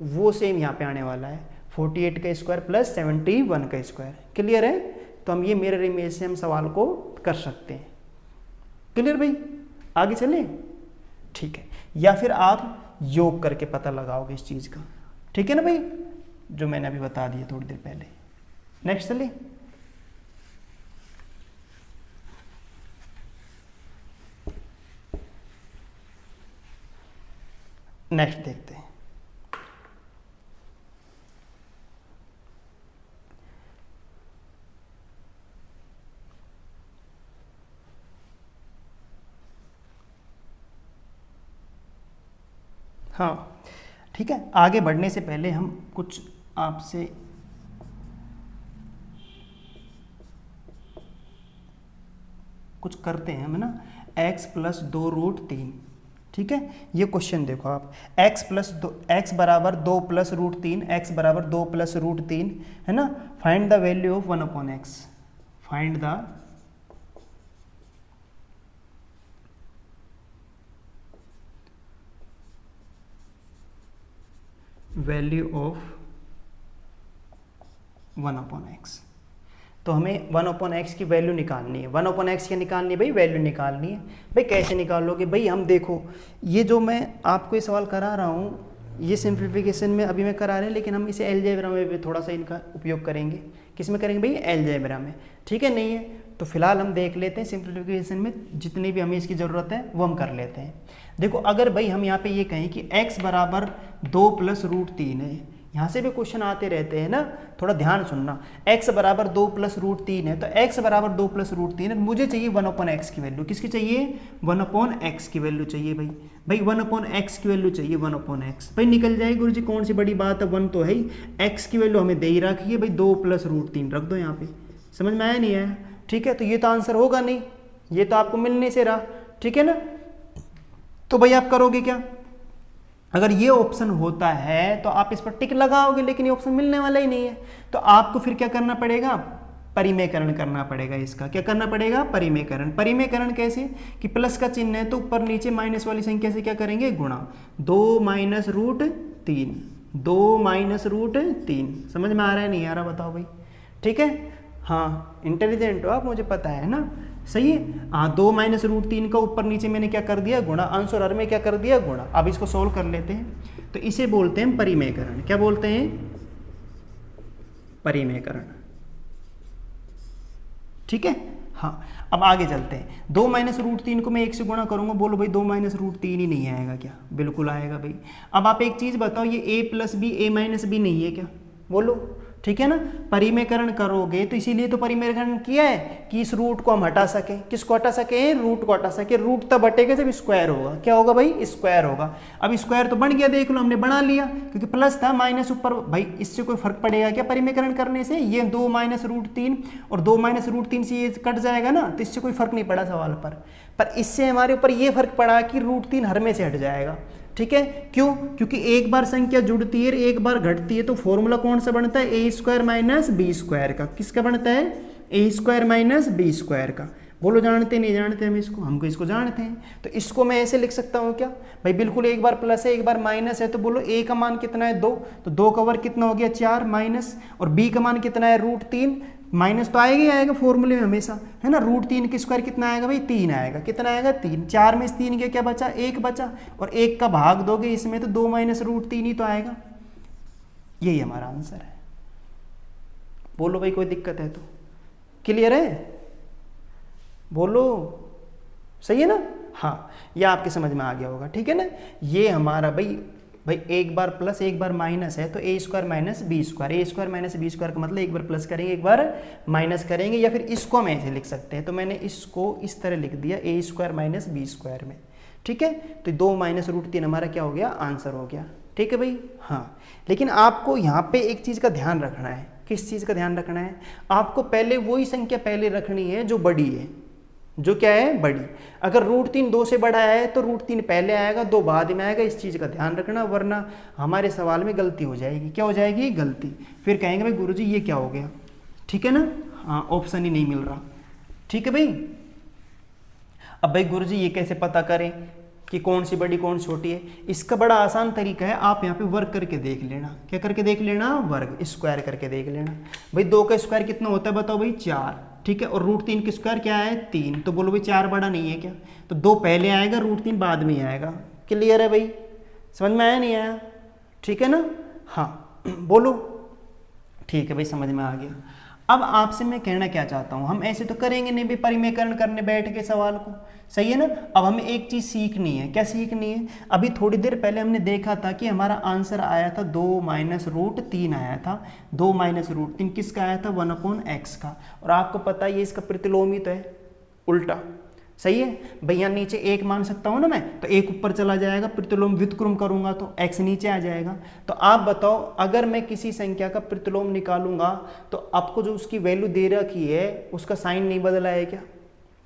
वो सेम यहाँ पे आने वाला है, 48 का स्क्वायर प्लस 71 का स्क्वायर। क्लियर है? तो हम ये मिरर इमेज से हम सवाल को कर सकते हैं। क्लियर भाई? आगे चलें? ठीक है, या फिर आप योग करके पता लगाओगे इस चीज़ का। ठीक है ना भाई, जो मैंने अभी बता दिया थोड़ी देर पहले। नेक्स्ट चलिए, नेक्स्ट देखते हैं। हाँ ठीक है, आगे बढ़ने से पहले हम कुछ आपसे कुछ करते हैं हम ना। x प्लस 2√3, ठीक है, ये क्वेश्चन देखो आप, x बराबर 2 प्लस √3, x बराबर 2 प्लस √3 है ना। Find the value of 1/x, find the value of 1/x। तो हमें 1/x की वैल्यू निकालनी है। 1/x क्या निकालनी है भाई? वैल्यू निकालनी है। भाई कैसे निकालोगे? भाई हम देखो, ये जो मैं आपको ये सवाल करा रहा हूँ, ये सिंप्लीफिकेशन में अभी मैं करा रहे हैं, लेकिन हम इसे अलजेब्रा में भी थोड़ा सा इनका उपयोग करेंगे। किस में करेंगे भाई? अलजेब्रा में। ठीक है, नहीं है तो फिलहाल हम देख लेते हैं सिंप्लीफिकेशन में जितनी भी हमें इसकी ज़रूरत है वो हम कर लेते हैं। देखो, अगर भाई हम यहाँ पे ये कहें कि x बराबर 2 प्लस √3 है, यहाँ से भी क्वेश्चन आते रहते हैं ना, थोड़ा ध्यान सुनना। x बराबर 2 प्लस √3 है, तो x बराबर 2 प्लस √3 है, मुझे चाहिए 1/x की वैल्यू। किसकी चाहिए? 1/x की वैल्यू चाहिए भाई। भाई 1/x की वैल्यू चाहिए, 1/x। भाई निकल जाएगी गुरुजी, कौन सी बड़ी बात है, 1 तो है ही। x की वैल्यू हमें दे ही रखी है भाई, 2 प्लस √3 रख दो यहाँ पे। समझ में आया नहीं आया? ठीक है, तो ये तो आंसर होगा नहीं, ये तो आपको मिलने से रहा। ठीक है ना, तो भाई आप करोगे क्या? अगर ये ऑप्शन होता है तो आप इस पर टिक लगाओगे, लेकिन ये ऑप्शन मिलने वाला ही नहीं है, तो आपको फिर क्या करना पड़ेगा? परिमेयकरण करना पड़ेगा। इसका क्या करना पड़ेगा? परिमेयकरण। परिमेयकरण कैसे? कि प्लस का चिन्ह है तो ऊपर नीचे माइनस वाली संख्या से क्या करेंगे? गुणा। 2 माइनस √3, 2 माइनस √3। समझ में आ रहा है नहीं आ रहा? बताओ भाई। ठीक है, हाँ इंटेलिजेंट हो आप, मुझे पता है ना, सही है। हाँ, 2 माइनस √3 का ऊपर नीचे मैंने क्या कर दिया? गुणा। अंश और हर में क्या कर दिया? गुणा। अब इसको सोल्व कर लेते हैं, तो इसे बोलते हैं परिमेयकरण। क्या बोलते हैं? परिमेयकरण। ठीक है, हाँ अब आगे चलते हैं। 2 माइनस √3 को मैं 1 से गुणा करूंगा, बोलो भाई 2 माइनस √3 ही नहीं आएगा क्या? बिल्कुल आएगा भाई। अब आप एक चीज़ बताओ, ये a plus B, a minus B नहीं है क्या? बोलो। ठीक है ना। परिमेयकरण करोगे तो इसीलिए तो परिमेयकरण किया है कि इस रूट को हम हटा सकें। किसको हटा सकें? रूट को हटा सके। रूट तब हटेगा जब स्क्वायर होगा। क्या होगा भाई? स्क्वायर होगा। अब स्क्वायर तो बन गया, देख लो हमने बना लिया, क्योंकि प्लस था माइनस ऊपर। भाई इससे कोई फर्क पड़ेगा क्या परिमेयकरण करने से? ये 2 माइनस रूट 3 और 2 माइनस रूट 3 से ये कट जाएगा ना, तो इससे कोई फर्क नहीं पड़ा सवाल पर इससे हमारे ऊपर ये फर्क पड़ा कि रूट 3 हर में से हट जाएगा। ठीक है, क्यों? क्योंकि एक बार संख्या जुड़ती है एक बार घटती है, तो फॉर्मूला कौन सा बनता है? ए स्क्वायर माइनस बी स्क्वायर का। किसका बनता है? ए स्क्वायर माइनस बी स्क्वायर का। बोलो जानते नहीं जानते हम इसको? हमको इसको जानते हैं। तो इसको मैं ऐसे लिख सकता हूँ क्या भाई? बिल्कुल, एक बार प्लस है एक बार माइनस है, तो बोलो ए का मान कितना है? 2, तो 2 का वर्ग कितना हो गया? 4 माइनस, और बी का मान कितना है? रूट 3। माइनस तो आएगा ही आएगा फॉर्मूले में हमेशा, है ना। रूट 3 का स्क्वायर कितना आएगा भाई? 3 आएगा। कितना आएगा? 3। 4 में से 3 गया, क्या बचा? 1 बचा, और 1 का भाग दोगे इसमें तो 2 माइनस रूट 3 ही तो आएगा। यही हमारा आंसर है। बोलो भाई, कोई दिक्कत है तो? क्लियर है? बोलो, सही है ना? हाँ, यह आपके समझ में आ गया होगा। ठीक है ना। ये हमारा भाई एक बार प्लस एक बार माइनस है, तो ए स्क्वायर माइनस बी स्क्वायर। ए स्क्वायर माइनस बी स्क्वायर का मतलब एक बार प्लस करेंगे एक बार माइनस करेंगे, या फिर इसको हम ऐसे लिख सकते हैं। तो मैंने इसको इस तरह लिख दिया, ए स्क्वायर माइनस बी स्क्वायर में। ठीक है, तो 2 माइनस रूट 3 हमारा क्या हो गया? आंसर हो गया। ठीक है भाई। हाँ, लेकिन आपको यहाँ पे एक चीज़ का ध्यान रखना है। किस चीज़ का ध्यान रखना है? आपको पहले वही संख्या पहले रखनी है जो बड़ी है। जो क्या है? बड़ी। अगर रूट 3 2 से बड़ा है तो रूट 3 पहले आएगा, 2 बाद में आएगा। इस चीज़ का ध्यान रखना, वरना हमारे सवाल में गलती हो जाएगी। क्या हो जाएगी? गलती। फिर कहेंगे भाई गुरुजी ये क्या हो गया? ठीक है ना। हाँ, ऑप्शन ही नहीं मिल रहा। ठीक है भाई। अब भाई गुरुजी ये कैसे पता करें कि कौन सी बड़ी कौन छोटी है? इसका बड़ा आसान तरीका है, आप यहाँ पे वर्ग करके देख लेना। क्या करके देख लेना? वर्ग, स्क्वायर करके देख लेना। भाई 2 का स्क्वायर कितना होता है बताओ भाई? 4। ठीक है, और रूट 3 का स्क्वायर क्या है? 3। तो बोलो भाई 4 बड़ा नहीं है क्या? तो 2 पहले आएगा, रूट 3 बाद में आएगा। क्लियर है भाई? समझ में आया नहीं आया? ठीक है ना। हाँ बोलो। ठीक है भाई, समझ में आ गया। अब आपसे मैं कहना क्या चाहता हूँ, हम ऐसे तो करेंगे नहीं भाई परिमेयकरण करने बैठ के सवाल को, सही है ना। अब हमें एक चीज़ सीखनी है। क्या सीखनी है? अभी थोड़ी देर पहले हमने देखा था कि हमारा आंसर आया था 2 माइनस रूट 3 आया था। 2 माइनस रूट 3 किसका आया था? 1/x का। और आपको पता है ये इसका प्रतिलोमी तो है, उल्टा। सही है भाई। यहाँ नीचे 1 मान सकता हूँ ना मैं, तो 1 ऊपर चला जाएगा, प्रतिलोम व्युत्क्रम करूंगा तो x नीचे आ जाएगा। तो आप बताओ, अगर मैं किसी संख्या का प्रतिलोम निकालूंगा तो आपको जो उसकी वैल्यू दे रखी है उसका साइन नहीं बदला है क्या?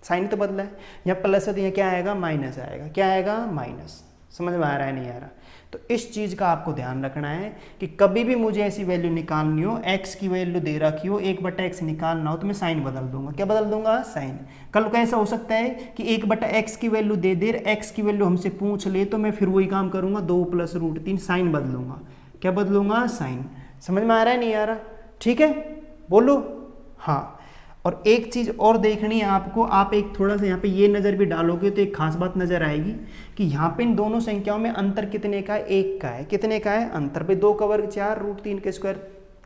साइन तो बदला है। यहाँ प्लस है तो यहाँ क्या आएगा? माइनस आएगा। क्या आएगा? माइनस। समझ में आ रहा है नहीं आ रहा? तो इस चीज़ का आपको ध्यान रखना है कि कभी भी मुझे ऐसी वैल्यू निकालनी हो, x की वैल्यू दे रखी हो, 1/x निकालना हो, तो मैं साइन बदल दूंगा। क्या बदल दूंगा? साइन। कल को ऐसा हो सकता है कि 1/x की वैल्यू दे दे, x की वैल्यू हमसे पूछ ले, तो मैं फिर वही काम करूंगा, 2 + √3 साइन बदलूंगा। क्या बदलूंगा? साइन। समझ में आ रहा है नहीं आ रहा? ठीक है, बोलो। हाँ, और एक चीज़ और देखनी है आपको। आप एक थोड़ा सा यहाँ पे ये नज़र भी डालोगे तो एक खास बात नज़र आएगी कि यहाँ पे इन दोनों संख्याओं में अंतर कितने का है? 1 का है। कितने का है अंतर? भाई 2 का वर्ग 4, रूट 3 का स्क्वायर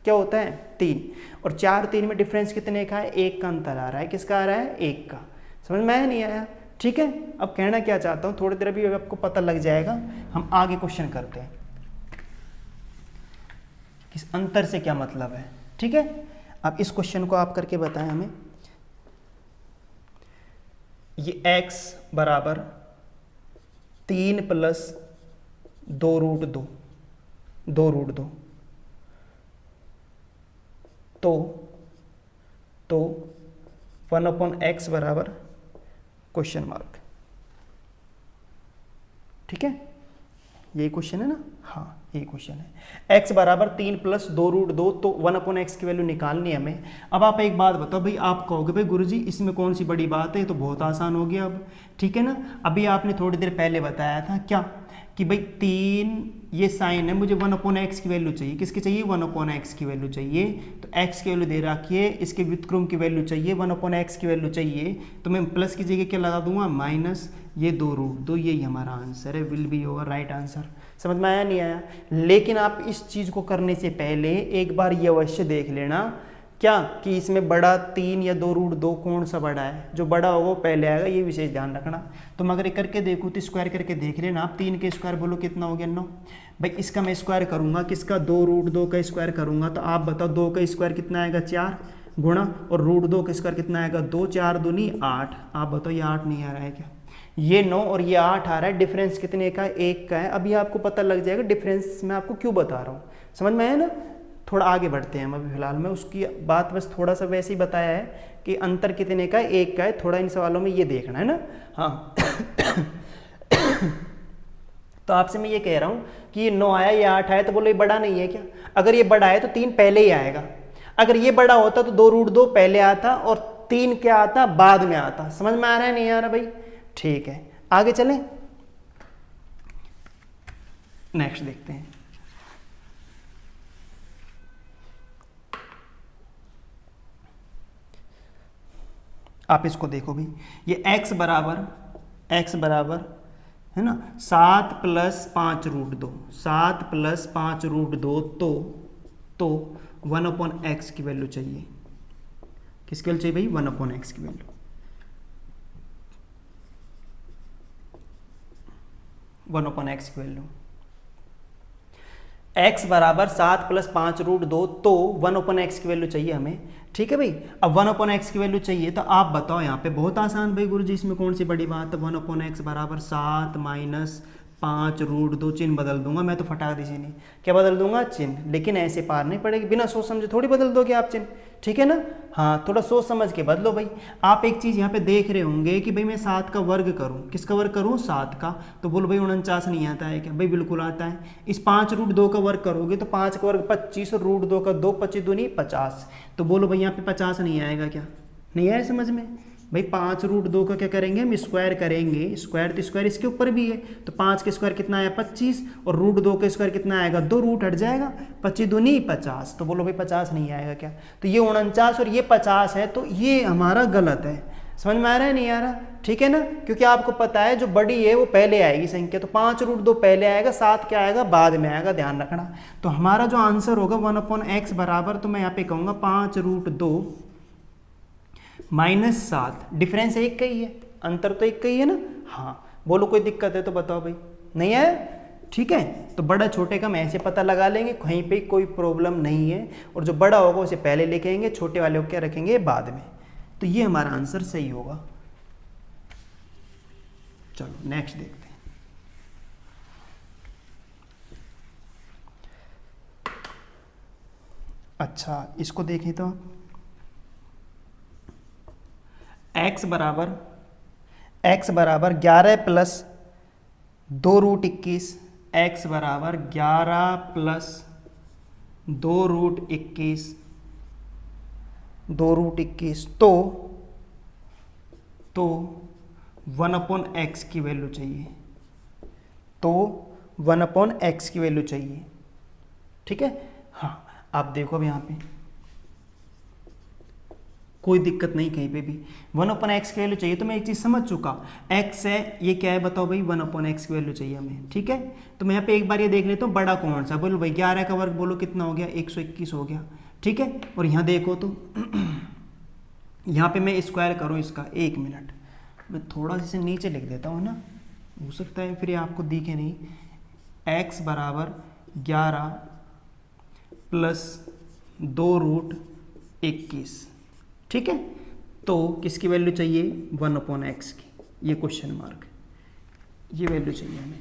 क्या होता है? 3। और 4 3 में डिफरेंस कितने का है? 1 का अंतर आ रहा है। किसका आ रहा है? 1 का। समझ में आया नहीं आया? ठीक है। अब कहना क्या चाहता हूँ, थोड़ी देर अभी आपको पता लग जाएगा। हम आगे क्वेश्चन करते हैं, इस अंतर से क्या मतलब है। ठीक है, अब इस क्वेश्चन को आप करके बताएं हमें। ये x बराबर 3 + 2√2 तो 1/x बराबर क्वेश्चन मार्क। ठीक है, यही क्वेश्चन है ना। हाँ, यही क्वेश्चन है। x बराबर 3 + 2√2, तो 1/x की वैल्यू निकालनी है हमें। अब आप एक बात बताओ भाई, आप कहोगे भाई गुरुजी इसमें कौन सी बड़ी बात है, तो बहुत आसान हो गया अब। ठीक है ना। अभी आपने थोड़ी देर पहले बताया था क्या कि भाई 3 ये साइन है, मुझे 1/x की वैल्यू चाहिए। किसकी चाहिए? 1/x की वैल्यू चाहिए। तो x की वैल्यू दे रखी है, इसके व्युत्क्रम की वैल्यू चाहिए, 1/x की वैल्यू चाहिए। तो मैं प्लस की जगह क्या लगा दूंगा? माइनस ये 2√2। यही हमारा आंसर है, will be your right answer. समझ में आया नहीं आया? लेकिन आप इस चीज़ को करने से पहले एक बार ये अवश्य देख लेना क्या कि इसमें बड़ा 3 या 2√2 कौन सा बड़ा है। जो बड़ा होगा वो पहले आएगा, ये विशेष ध्यान रखना। तो मैं अगर करके देखूँ तो स्क्वायर करके देख लेना आप। 3 के स्क्वायर बोलो कितना हो गया? 9। भाई इसका मैं स्क्वायर करूंगा, किसका 2√2 का स्क्वायर करूंगा, तो आप बताओ 2 का स्क्वायर कितना आएगा 4 गुणा, और √2 का स्क्वायर कितना आएगा 2, 4 दूनी 8। आप बताओ ये 8 नहीं आ रहा है क्या? ये 9 और ये 8 आ रहा है, डिफरेंस कितने का है? 1 का है। अभी आपको पता लग जाएगा डिफरेंस मैं आपको क्यों बता रहा हूँ, समझ में आया ना? थोड़ा आगे बढ़ते हैं हम अभी फिलहाल में, उसकी बात बस थोड़ा सा वैसे ही बताया है कि अंतर कितने का है, 1 का है। थोड़ा इन सवालों में ये देखना है ना। हाँ तो आपसे मैं ये कह रहा हूँ कि ये 9 आया, ये 8 आया, तो बोलो ये बड़ा नहीं है क्या? अगर ये बड़ा है तो 3 पहले ही आएगा। अगर ये बड़ा होता तो 2√2 पहले आता और 3 क्या आता? बाद में आता। समझ में आ रहा है नहीं आ रहा भाई? ठीक है, आगे चलें, नेक्स्ट देखते हैं। आप इसको देखो भाई, ये x बराबर है ना 7 + 5√2, 7 + 5√2, तो 1/x की वैल्यू चाहिए। किसकी वैल्यू चाहिए भाई? 1/x की वैल्यू। 1/x की वैल्यू, x बराबर 7 + 5√2, तो 1/x की वैल्यू चाहिए हमें। ठीक है भाई, अब 1/x की वैल्यू चाहिए तो आप बताओ यहाँ पे, बहुत आसान भाई गुरुजी, इसमें कौन सी बड़ी बात है? 1/x बराबर 7 - 5√2, चिन्ह बदल दूंगा मैं तो, फटाक दीजिए नहीं, क्या बदल दूंगा? चिन्ह। लेकिन ऐसे पार नहीं पड़ेगी, बिना सोच समझे थोड़ी बदल दोगे आप चिन्ह, ठीक है ना? हाँ, थोड़ा सोच समझ के बदलो भाई। आप एक चीज़ यहाँ पे देख रहे होंगे कि भाई मैं 7 का वर्ग करूँ, किसका वर्ग करूँ? 7 का, तो बोलो भाई 49 नहीं आता है क्या? भाई बिल्कुल आता है। इस 5√2 का वर्ग करोगे तो 5 का वर्ग 25 और √2 का 2, 25 दूनी 50, तो बोलो भाई यहाँ पे 50 नहीं आएगा क्या? नहीं आया समझ में भाई? 5√2 का क्या करेंगे हम? स्क्वायर करेंगे, स्क्वायर तो स्क्वायर इसके ऊपर भी है, तो 5 के स्क्वायर कितना आया? 25, और √2 का स्क्वायर कितना आएगा? 2, रूट हट जाएगा, 25 दूनी 50, तो बोलो भाई 50 नहीं आएगा क्या? तो ये 49 और ये 50 है, तो ये हमारा गलत है। समझ में आ रहा है नहीं आ रहा? ठीक है ना, क्योंकि आपको पता है जो बड़ी है वो पहले आएगी संख्या, तो 5√2 पहले आएगा, 7 क्या आएगा? बाद में आएगा, ध्यान रखना। तो हमारा जो आंसर होगा 1/x बराबर, तो मैं यहाँ पे कहूँगा 5√2 -7, डिफरेंस एक का ही है, अंतर तो एक का ही है ना। हाँ, बोलो कोई दिक्कत है तो बताओ भाई, नहीं है? ठीक है, तो बड़ा छोटे का हम ऐसे पता लगा लेंगे, कहीं पे कोई प्रॉब्लम नहीं है, और जो बड़ा होगा उसे पहले लिखेंगे, छोटे वाले को क्या रखेंगे? बाद में। तो ये हमारा आंसर सही होगा। चलो नेक्स्ट देखते हैं। अच्छा, इसको देखें तो x बराबर 11 + 2√21, x बराबर 11 + 2√21, 2√21, तो 1/x की वैल्यू चाहिए, तो 1/x की वैल्यू चाहिए। ठीक है, हाँ आप देखो अब यहाँ पे कोई दिक्कत नहीं कहीं पे भी, 1/x की वैल्यू चाहिए, तो मैं एक चीज़ समझ चुका, x है, ये क्या है बताओ भाई? 1/x की वैल्यू चाहिए हमें। ठीक है, तो मैं यहाँ पे एक बार ये देख लेता हूँ बड़ा कौन सा, बोलो भाई 11 का वर्ग बोलो कितना हो गया? 121 हो गया। ठीक है, और यहाँ देखो तो यहाँ पे मैं स्क्वायर करूँ इसका, 1 मिनट मैं थोड़ा सा इसे नीचे लिख देता हूँ ना, हो सकता है फिर आपको दिखे नहीं। x बराबर 11 + 2√21, ठीक है, तो किसकी वैल्यू चाहिए? 1/x की, ये क्वेश्चन मार्क, ये वैल्यू चाहिए हमें।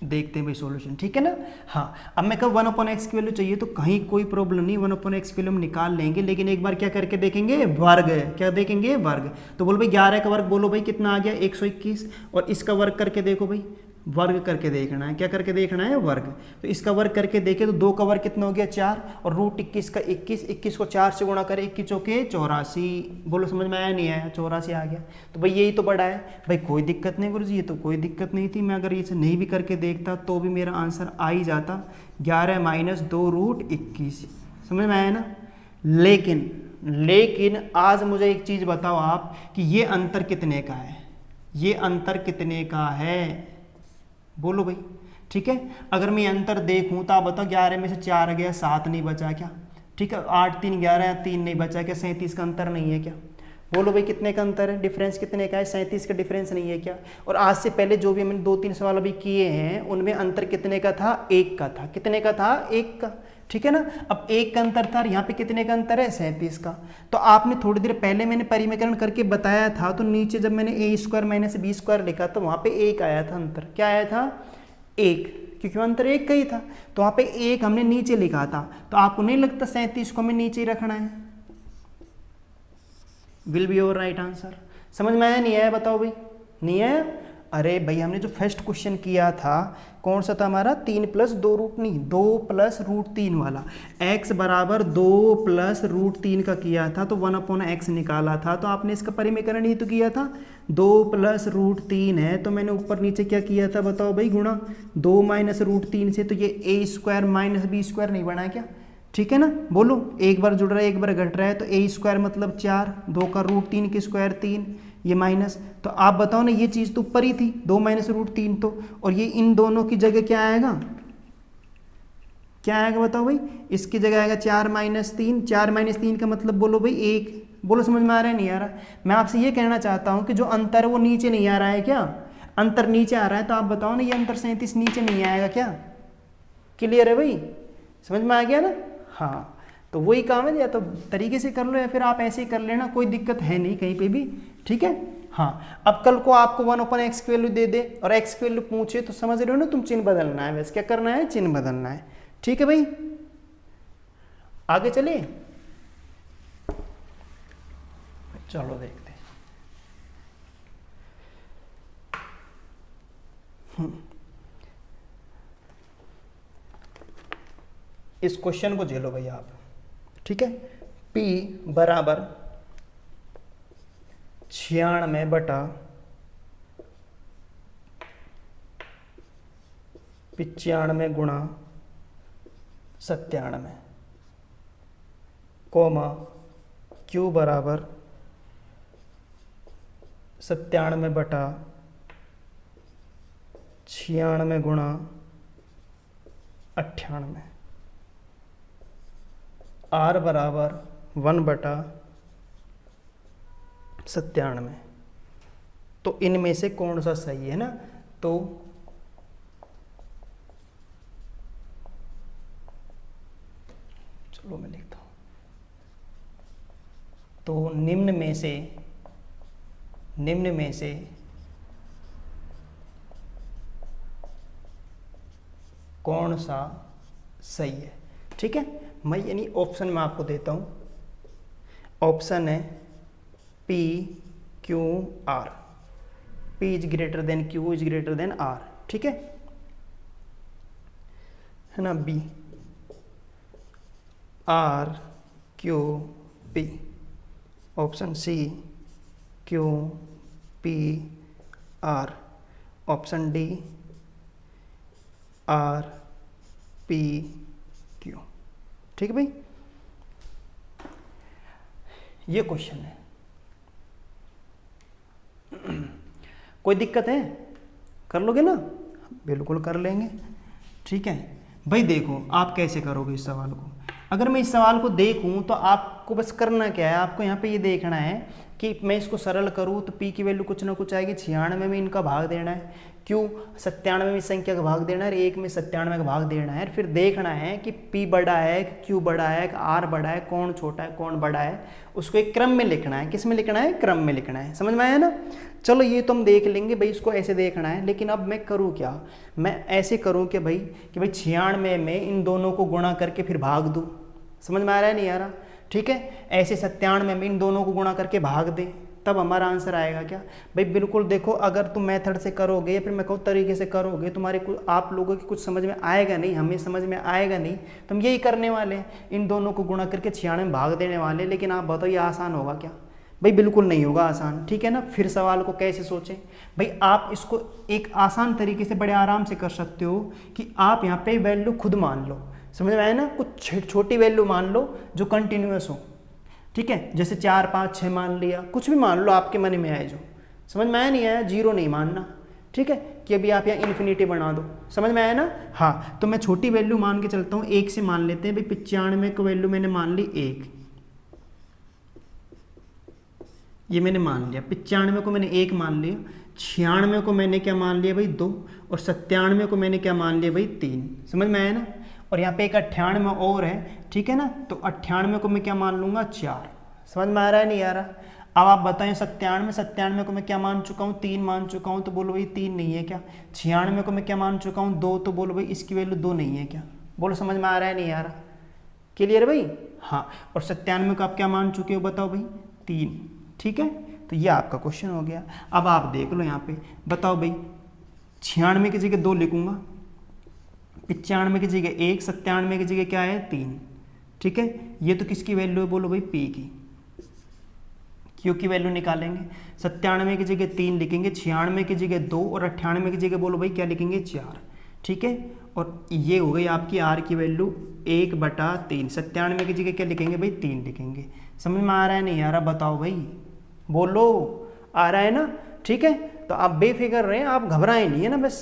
देखते हैं भाई सॉल्यूशन, ठीक है ना। हाँ, अब मैं कब 1/x की वैल्यू चाहिए तो कहीं कोई प्रॉब्लम नहीं, 1/x की वैल्यू हम निकाल लेंगे, लेकिन एक बार क्या करके देखेंगे? वर्ग, क्या देखेंगे? वर्ग। तो बोलो भाई 11 का वर्ग बोलो भाई कितना आ गया? 121, और इसका वर्ग करके देखो भाई, वर्ग करके देखना है, क्या करके देखना है? वर्ग। तो इसका वर्ग करके देखे तो 2 का वर्ग कितना हो गया? 4, और √21 का 21, 21 को 4 से गुणा करें, 21 चौके 84, बोलो समझ में आया नहीं आया? 84 आ गया, तो भाई यही तो बड़ा है। भाई कोई दिक्कत नहीं गुरुजी, ये तो कोई दिक्कत नहीं थी, मैं अगर इसे नहीं भी करके देखता तो भी मेरा आंसर आ ही जाता, 11 - 2√21, समझ में आया ना। लेकिन आज मुझे एक चीज़ बताओ आप कि ये अंतर कितने का है? ये अंतर कितने का है? बोलो भाई। ठीक है, अगर मैं अंतर देखूं तो आप बताओ, 11 में से 4 गया, 7 नहीं बचा क्या? ठीक है, 8 3 11, 3 नहीं बचा क्या? 37 का अंतर नहीं है क्या? बोलो भाई कितने का अंतर है, डिफरेंस कितने का है, 37 का डिफरेंस नहीं है क्या। और आज से पहले जो भी मैंने 2-3 सवाल अभी किए हैं उनमें अंतर कितने का था, 1 का था। कितने का था, 1 का, ठीक है ना। अब 1 का अंतर था, यहाँ पे कितने का अंतर है, 37 का। तो आपने थोड़ी देर पहले मैंने परिमीकरण करके बताया था, तो नीचे जब मैंने a square minus b square लिखा तो वहाँ पे 1 आया था अंतर। क्या आया था, 1, क्योंकि अंतर 1 का ही था, तो वहाँ पे 1 हमने नीचे लिखा था। तो आपको नहीं लगता 37 को हमें नीचे ही रखना है, will be your right answer. समझ में आया, नहीं आया, बताओ भाई, नहीं आया। अरे भाई हमने जो फर्स्ट क्वेश्चन किया था कौन सा था हमारा, 3 प्लस 2 रूट नहीं 2 प्लस रूट 3 वाला, x बराबर 2 प्लस रूट 3 का किया था, तो 1/x निकाला था। तो आपने इसका परिमीकरण ही तो किया था, 2 प्लस रूट 3 है, तो मैंने ऊपर नीचे क्या किया था बताओ भाई, गुणा 2 माइनस रूट 3 से, तो ये a square minus b square नहीं बना क्या, ठीक है ना। बोलो, एक बार जुड़ रहा है एक बार घट रहा है, तो a स्क्वायर मतलब 4, 2 का रूट 3 के स्क्वायर 3, ये माइनस। तो आप बताओ ना, ये चीज़ तो ऊपर ही थी 2 माइनस रूट 3, तो और ये इन दोनों की जगह क्या आएगा, क्या आएगा बताओ भाई, इसकी जगह आएगा 4 माइनस 3, 4 माइनस 3 का मतलब बोलो भाई 1। बोलो समझ में आ रहा है, नहीं आ रहा। मैं आपसे ये कहना चाहता हूँ कि जो अंतर है वो नीचे नहीं आ रहा है क्या, अंतर नीचे आ रहा है, तो आप बताओ ना ये अंतर 37 नीचे नहीं आएगा क्या। क्लियर है भाई, समझ में आ गया ना। हाँ, तो वही काम है, या तो तरीके से कर लो या फिर आप ऐसे ही कर लेना, कोई दिक्कत है नहीं कहीं पे भी, ठीक है। हाँ, अब कल को आपको 1/x की वैल्यू दे दे और x की वैल्यू पूछे तो समझ रहे हो ना, तुम चिन्ह बदलना है, वैसे क्या करना है, चिन्ह बदलना है, ठीक है भाई। आगे चलिए, चलो देखते हैं। इस क्वेश्चन को झेलो भाई आप, ठीक है। p बराबर 96/95 गुणा 97, कोमा q बराबर 97/96 गुणा 98, r बराबर 1/97। तो इनमें से कौन सा सही है ना, तो चलो मैं लिखता हूं, तो निम्न में से कौन सा सही है, ठीक है। मैं यानी ऑप्शन में आपको देता हूं, ऑप्शन है P Q R, P is greater than Q is greater than R, ठीक है ना। B R Q P, option C Q P R, option D R P Q, ठीक है भाई। ये क्वेश्चन है, कोई दिक्कत है, कर लोगे ना, बिल्कुल कर लेंगे, ठीक है भाई। देखो आप कैसे करोगे इस सवाल को, अगर मैं इस सवाल को देखूं तो आपको बस करना क्या है, आपको यहाँ पे ये देखना है कि मैं इसको सरल करूँ तो p की वैल्यू कुछ ना कुछ आएगी, 96 में इनका भाग देना है, q 97 में संख्या का भाग देना है, 1 में 97 का भाग देना है। फिर देखना है कि p बड़ा है, q बड़ा है, r बड़ा है, कौन छोटा है कौन बड़ा है, उसको एक क्रम में लिखना है। किस में लिखना है, क्रम में लिखना है, समझ में आया ना। चलो ये तो हम देख लेंगे भाई, इसको ऐसे देखना है, लेकिन अब मैं करूँ क्या, मैं ऐसे करूँ कि भाई 96 में इन दोनों को गुणा करके फिर भाग दूँ, समझ में आ रहा है, नहीं आ रहा, ठीक है। ऐसे 97 में इन दोनों को गुणा करके भाग दे, तब हमारा आंसर आएगा क्या भाई। बिल्कुल देखो, अगर तुम मेथड से करोगे या फिर मैं कहूँ तरीके से करोगे, तुम्हारे आप लोगों की कुछ समझ में आएगा नहीं, हमें समझ में आएगा नहीं, तो हम यही करने वाले हैं, इन दोनों को गुणा करके 96 में भाग देने वाले। लेकिन आप बताओ ये आसान होगा क्या भाई, बिल्कुल नहीं होगा आसान, ठीक है ना। फिर सवाल को कैसे सोचें भाई, आप इसको एक आसान तरीके से बड़े आराम से कर सकते हो कि आप यहाँ पे वैल्यू खुद मान लो, समझ में आया ना, कुछ छोटी वैल्यू मान लो जो कंटिन्यूअस हो, ठीक है, जैसे 4 5 6 मान लिया, कुछ भी मान लो आपके मन में आए, जो समझ में आया, नहीं आया, 0 नहीं मानना, ठीक है, कि अभी आप यहाँ इन्फिनिटी बना दो, समझ में आया ना। हाँ, तो मैं छोटी वैल्यू मान के चलता हूँ, 1 से मान लेते हैं भाई। 95 को वैल्यू मैंने मान ली 1, ये मैंने मान लिया, 95 को मैंने 1 मान लिया, 96 को मैंने क्या मान लिया भाई 2, और 97 को मैंने क्या मान लिया भाई 3। समझ में आया ना। और यहाँ पे एक 98 और है, ठीक है ना, तो 98 को मैं क्या मान लूँगा 4। समझ में आ रहा है नहीं आ रहा। अब आप बताएं 97 को मैं क्या मान चुका हूँ 3 मान चुका हूँ, तो बोलो भाई 3 नहीं है क्या। 96 को मैं क्या मान चुका हूँ 2, तो बोलो भाई इसकी वैल्यू 2 नहीं है क्या। बोलो समझ में आ रहा है नहीं आ रहा। क्लियर है भाई। हाँ, और 97 को आप क्या मान चुके हो बताओ भाई 3। ठीक है, तो ये आपका क्वेश्चन हो गया। अब आप देख लो यहाँ पे, बताओ भाई 96 की जगह 2 लिखूंगा, 95 की जगह 1, 97 की जगह क्या है 3। ठीक है, ये तो किसकी वैल्यू है बोलो भाई P की, Q की वैल्यू निकालेंगे। 97 की जगह 3 लिखेंगे, 96 की जगह 2, और 98 की जगह बोलो भाई क्या लिखेंगे 4। ठीक है, और ये हो गई आपकी R की वैल्यू 1/3। 97 की जगह क्या लिखेंगे भाई 3 लिखेंगे। समझ में आ रहा है नहीं आ रहा बताओ भाई, बोलो आ रहा है ना। ठीक है, तो आप बेफिक्र रहें, आप घबराएं नहीं है ना, बस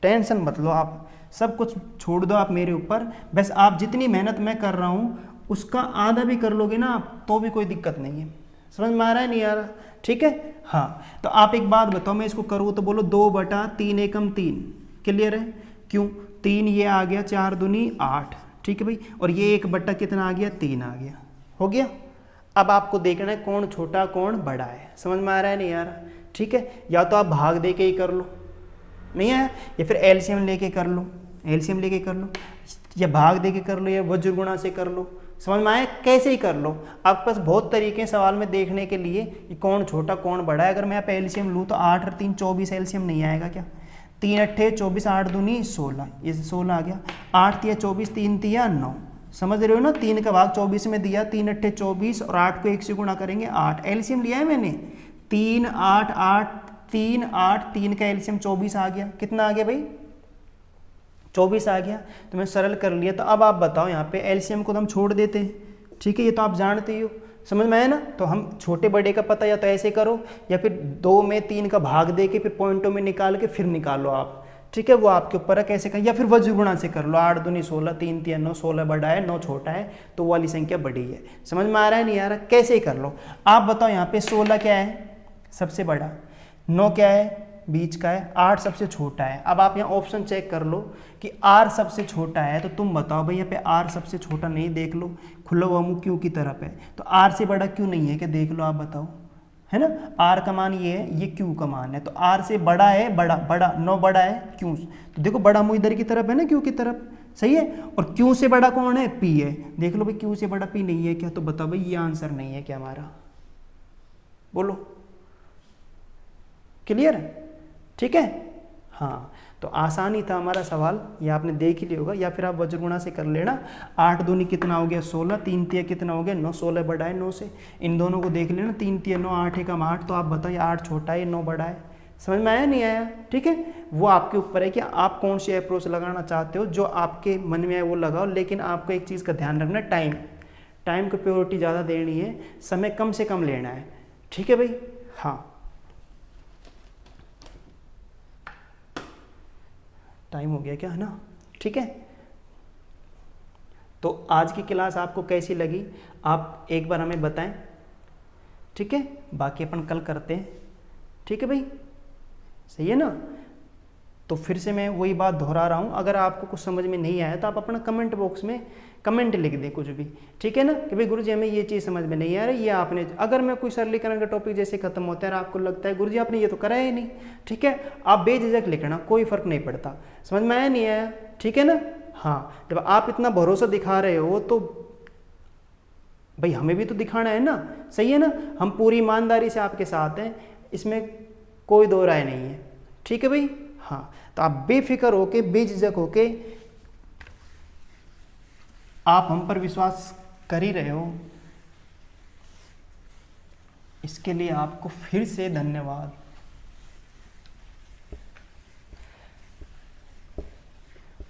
टेंशन मत लो, आप सब कुछ छोड़ दो आप मेरे ऊपर। बस आप जितनी मेहनत मैं कर रहा हूँ उसका आधा भी कर लोगे ना आप, तो भी कोई दिक्कत नहीं है। समझ में आ रहा है नहीं आ रहा। ठीक है, हाँ, तो आप एक बात बताओ, मैं इसको करूँ तो बोलो 2/3 एकम 3। क्लियर है, क्यों 3 ये आ गया, 4 दूनी 8। ठीक है भाई, और ये 1 कितना आ गया 3 आ गया, हो गया। अब आपको देखना है कौन छोटा कौन बड़ा है। समझ में आ रहा है नहीं आ रहा। ठीक है, या तो आप भाग दे के ही कर लो, नहीं आया, या फिर एलसीएम लेके कर लो, एलसीएम लेके कर लो, या भाग दे के कर लो, या वज्र गुणा से कर लो। समझ में आया, कैसे ही कर लो, आपके पास बहुत तरीके हैं सवाल में देखने के लिए कि कौन छोटा कौन बड़ा है। अगर मैं यहाँ पे एलसीएम लूँ तो 8 और 3 24 एलसीएम नहीं आएगा क्या। 3 अट्ठे 24, 8 दूनी 16, ये 16 आ गया। 8 तिया 24, 3 तिया 9। समझ रहे हो ना, 3 का भाग 24 में दिया, 3 अट्ठे 24, और 8 को 1 से गुणा करेंगे 8। एलसीएम लिया है मैंने 3 8 8 3 8, 3 का एलसीएम 24 आ गया। कितना आ गया भाई 24 आ गया। तो मैं सरल कर लिया। तो अब आप बताओ यहाँ पे एलसीएम को तो हम छोड़ देते हैं, ठीक है, ये तो आप जानते ही हो। समझ में आया ना। तो हम छोटे बड़े का पता या तो ऐसे करो, या फिर 2 में 3 का भाग दे के फिर पॉइंटों में निकाल के फिर निकालो आप। ठीक है, वो आपके ऊपर है कैसे करें, या फिर वज्र गुणा से कर लो। 8 दूनी 16, 3 तिया 9, 16 बड़ा है 9 छोटा है, तो वो वाली संख्या बड़ी है। समझ में आ रहा है नहीं आ रहा, कैसे ही कर लो। आप बताओ यहाँ पे 16 क्या है सबसे बड़ा, 9 क्या है बीच का है, 8 सबसे छोटा है। अब आप यहाँ ऑप्शन चेक कर लो कि R सबसे छोटा है, तो तुम बताओ भाई यहाँ पे R सबसे छोटा नहीं, देख लो खुला हुआ मुंह Q की तरफ है, तो R से बड़ा क्यों नहीं है क्या, देख लो आप बताओ, है ना। R का मान ये है, ये Q का मान है, तो R से बड़ा है, बड़ा 9 बड़ा है Q, तो देखो बड़ा मुंह इधर की तरफ है ना Q की तरफ, सही है। और Q से बड़ा कौन है P है, देख लो भाई Q से बड़ा P नहीं है क्या, तो बताओ भाई ये आंसर नहीं है क्या हमारा, बोलो क्लियर है। ठीक है, हाँ, तो आसानी था हमारा सवाल, ये आपने देख ही लिया होगा, या फिर आप वज्र गुणा से कर लेना। 8 दूनी कितना हो गया 16, 3 तिया कितना हो गया 9, 16 बड़ा है 9 से, इन दोनों को देख लेना, 3 तिया 9, 8 एकम 8, तो आप बताइए 8 छोटा है 9 बड़ा है। समझ में आया नहीं आया। ठीक है, वो आपके ऊपर है कि आप कौन सी अप्रोच लगाना चाहते हो, जो आपके मन में है वो लगाओ, लेकिन आपको एक चीज़ का ध्यान रखना, टाइम को प्रायोरिटी ज़्यादा देनी है, समय कम से कम लेना है। ठीक है भाई, हाँ, टाइम हो गया क्या, है ना। ठीक है, तो आज की क्लास आपको कैसी लगी आप एक बार हमें बताएं। ठीक है, बाकी अपन कल करते हैं। ठीक है भाई, सही है ना। तो फिर से मैं वही बात दोहरा रहा हूँ, अगर आपको कुछ समझ में नहीं आया तो आप अपना कमेंट बॉक्स में कमेंट लिख दें कुछ भी, ठीक है ना, कि भाई गुरुजी हमें ये चीज़ समझ में नहीं आ रही, ये आपने, अगर मैं कोई सरलीकरण का टॉपिक जैसे खत्म होता है और आपको लगता है गुरुजी आपने ये तो कराया ही नहीं, ठीक है, आप बेझिझक लिखना, कोई फर्क नहीं पड़ता। समझ में आया नहीं आया, ठीक है ना। हाँ, जब आप इतना भरोसा दिखा रहे हो तो भाई हमें भी तो दिखाना है ना, सही है ना। हम पूरी ईमानदारी से आपके साथ हैं, इसमें कोई दो राय नहीं है। ठीक है भाई, हाँ, तो आप बेफिक्र होके बेझिझक होके आप हम पर विश्वास कर ही रहे हो, इसके लिए आपको फिर से धन्यवाद।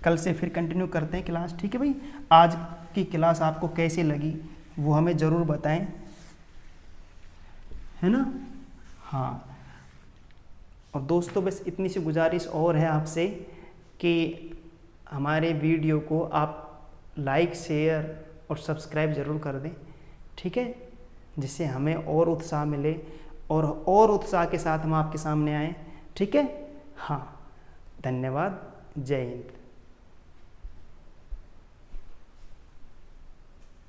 कल से फिर कंटिन्यू करते हैं क्लास, ठीक है भाई। आज की क्लास आपको कैसी लगी वो हमें ज़रूर बताएं, है ना। हाँ, और दोस्तों बस इतनी सी गुजारिश और है आपसे कि हमारे वीडियो को आप लाइक शेयर और सब्सक्राइब ज़रूर कर दें, ठीक है, जिससे हमें और उत्साह मिले और उत्साह के साथ हम आपके सामने आएँ। ठीक है, हाँ, धन्यवाद, जय हिंद।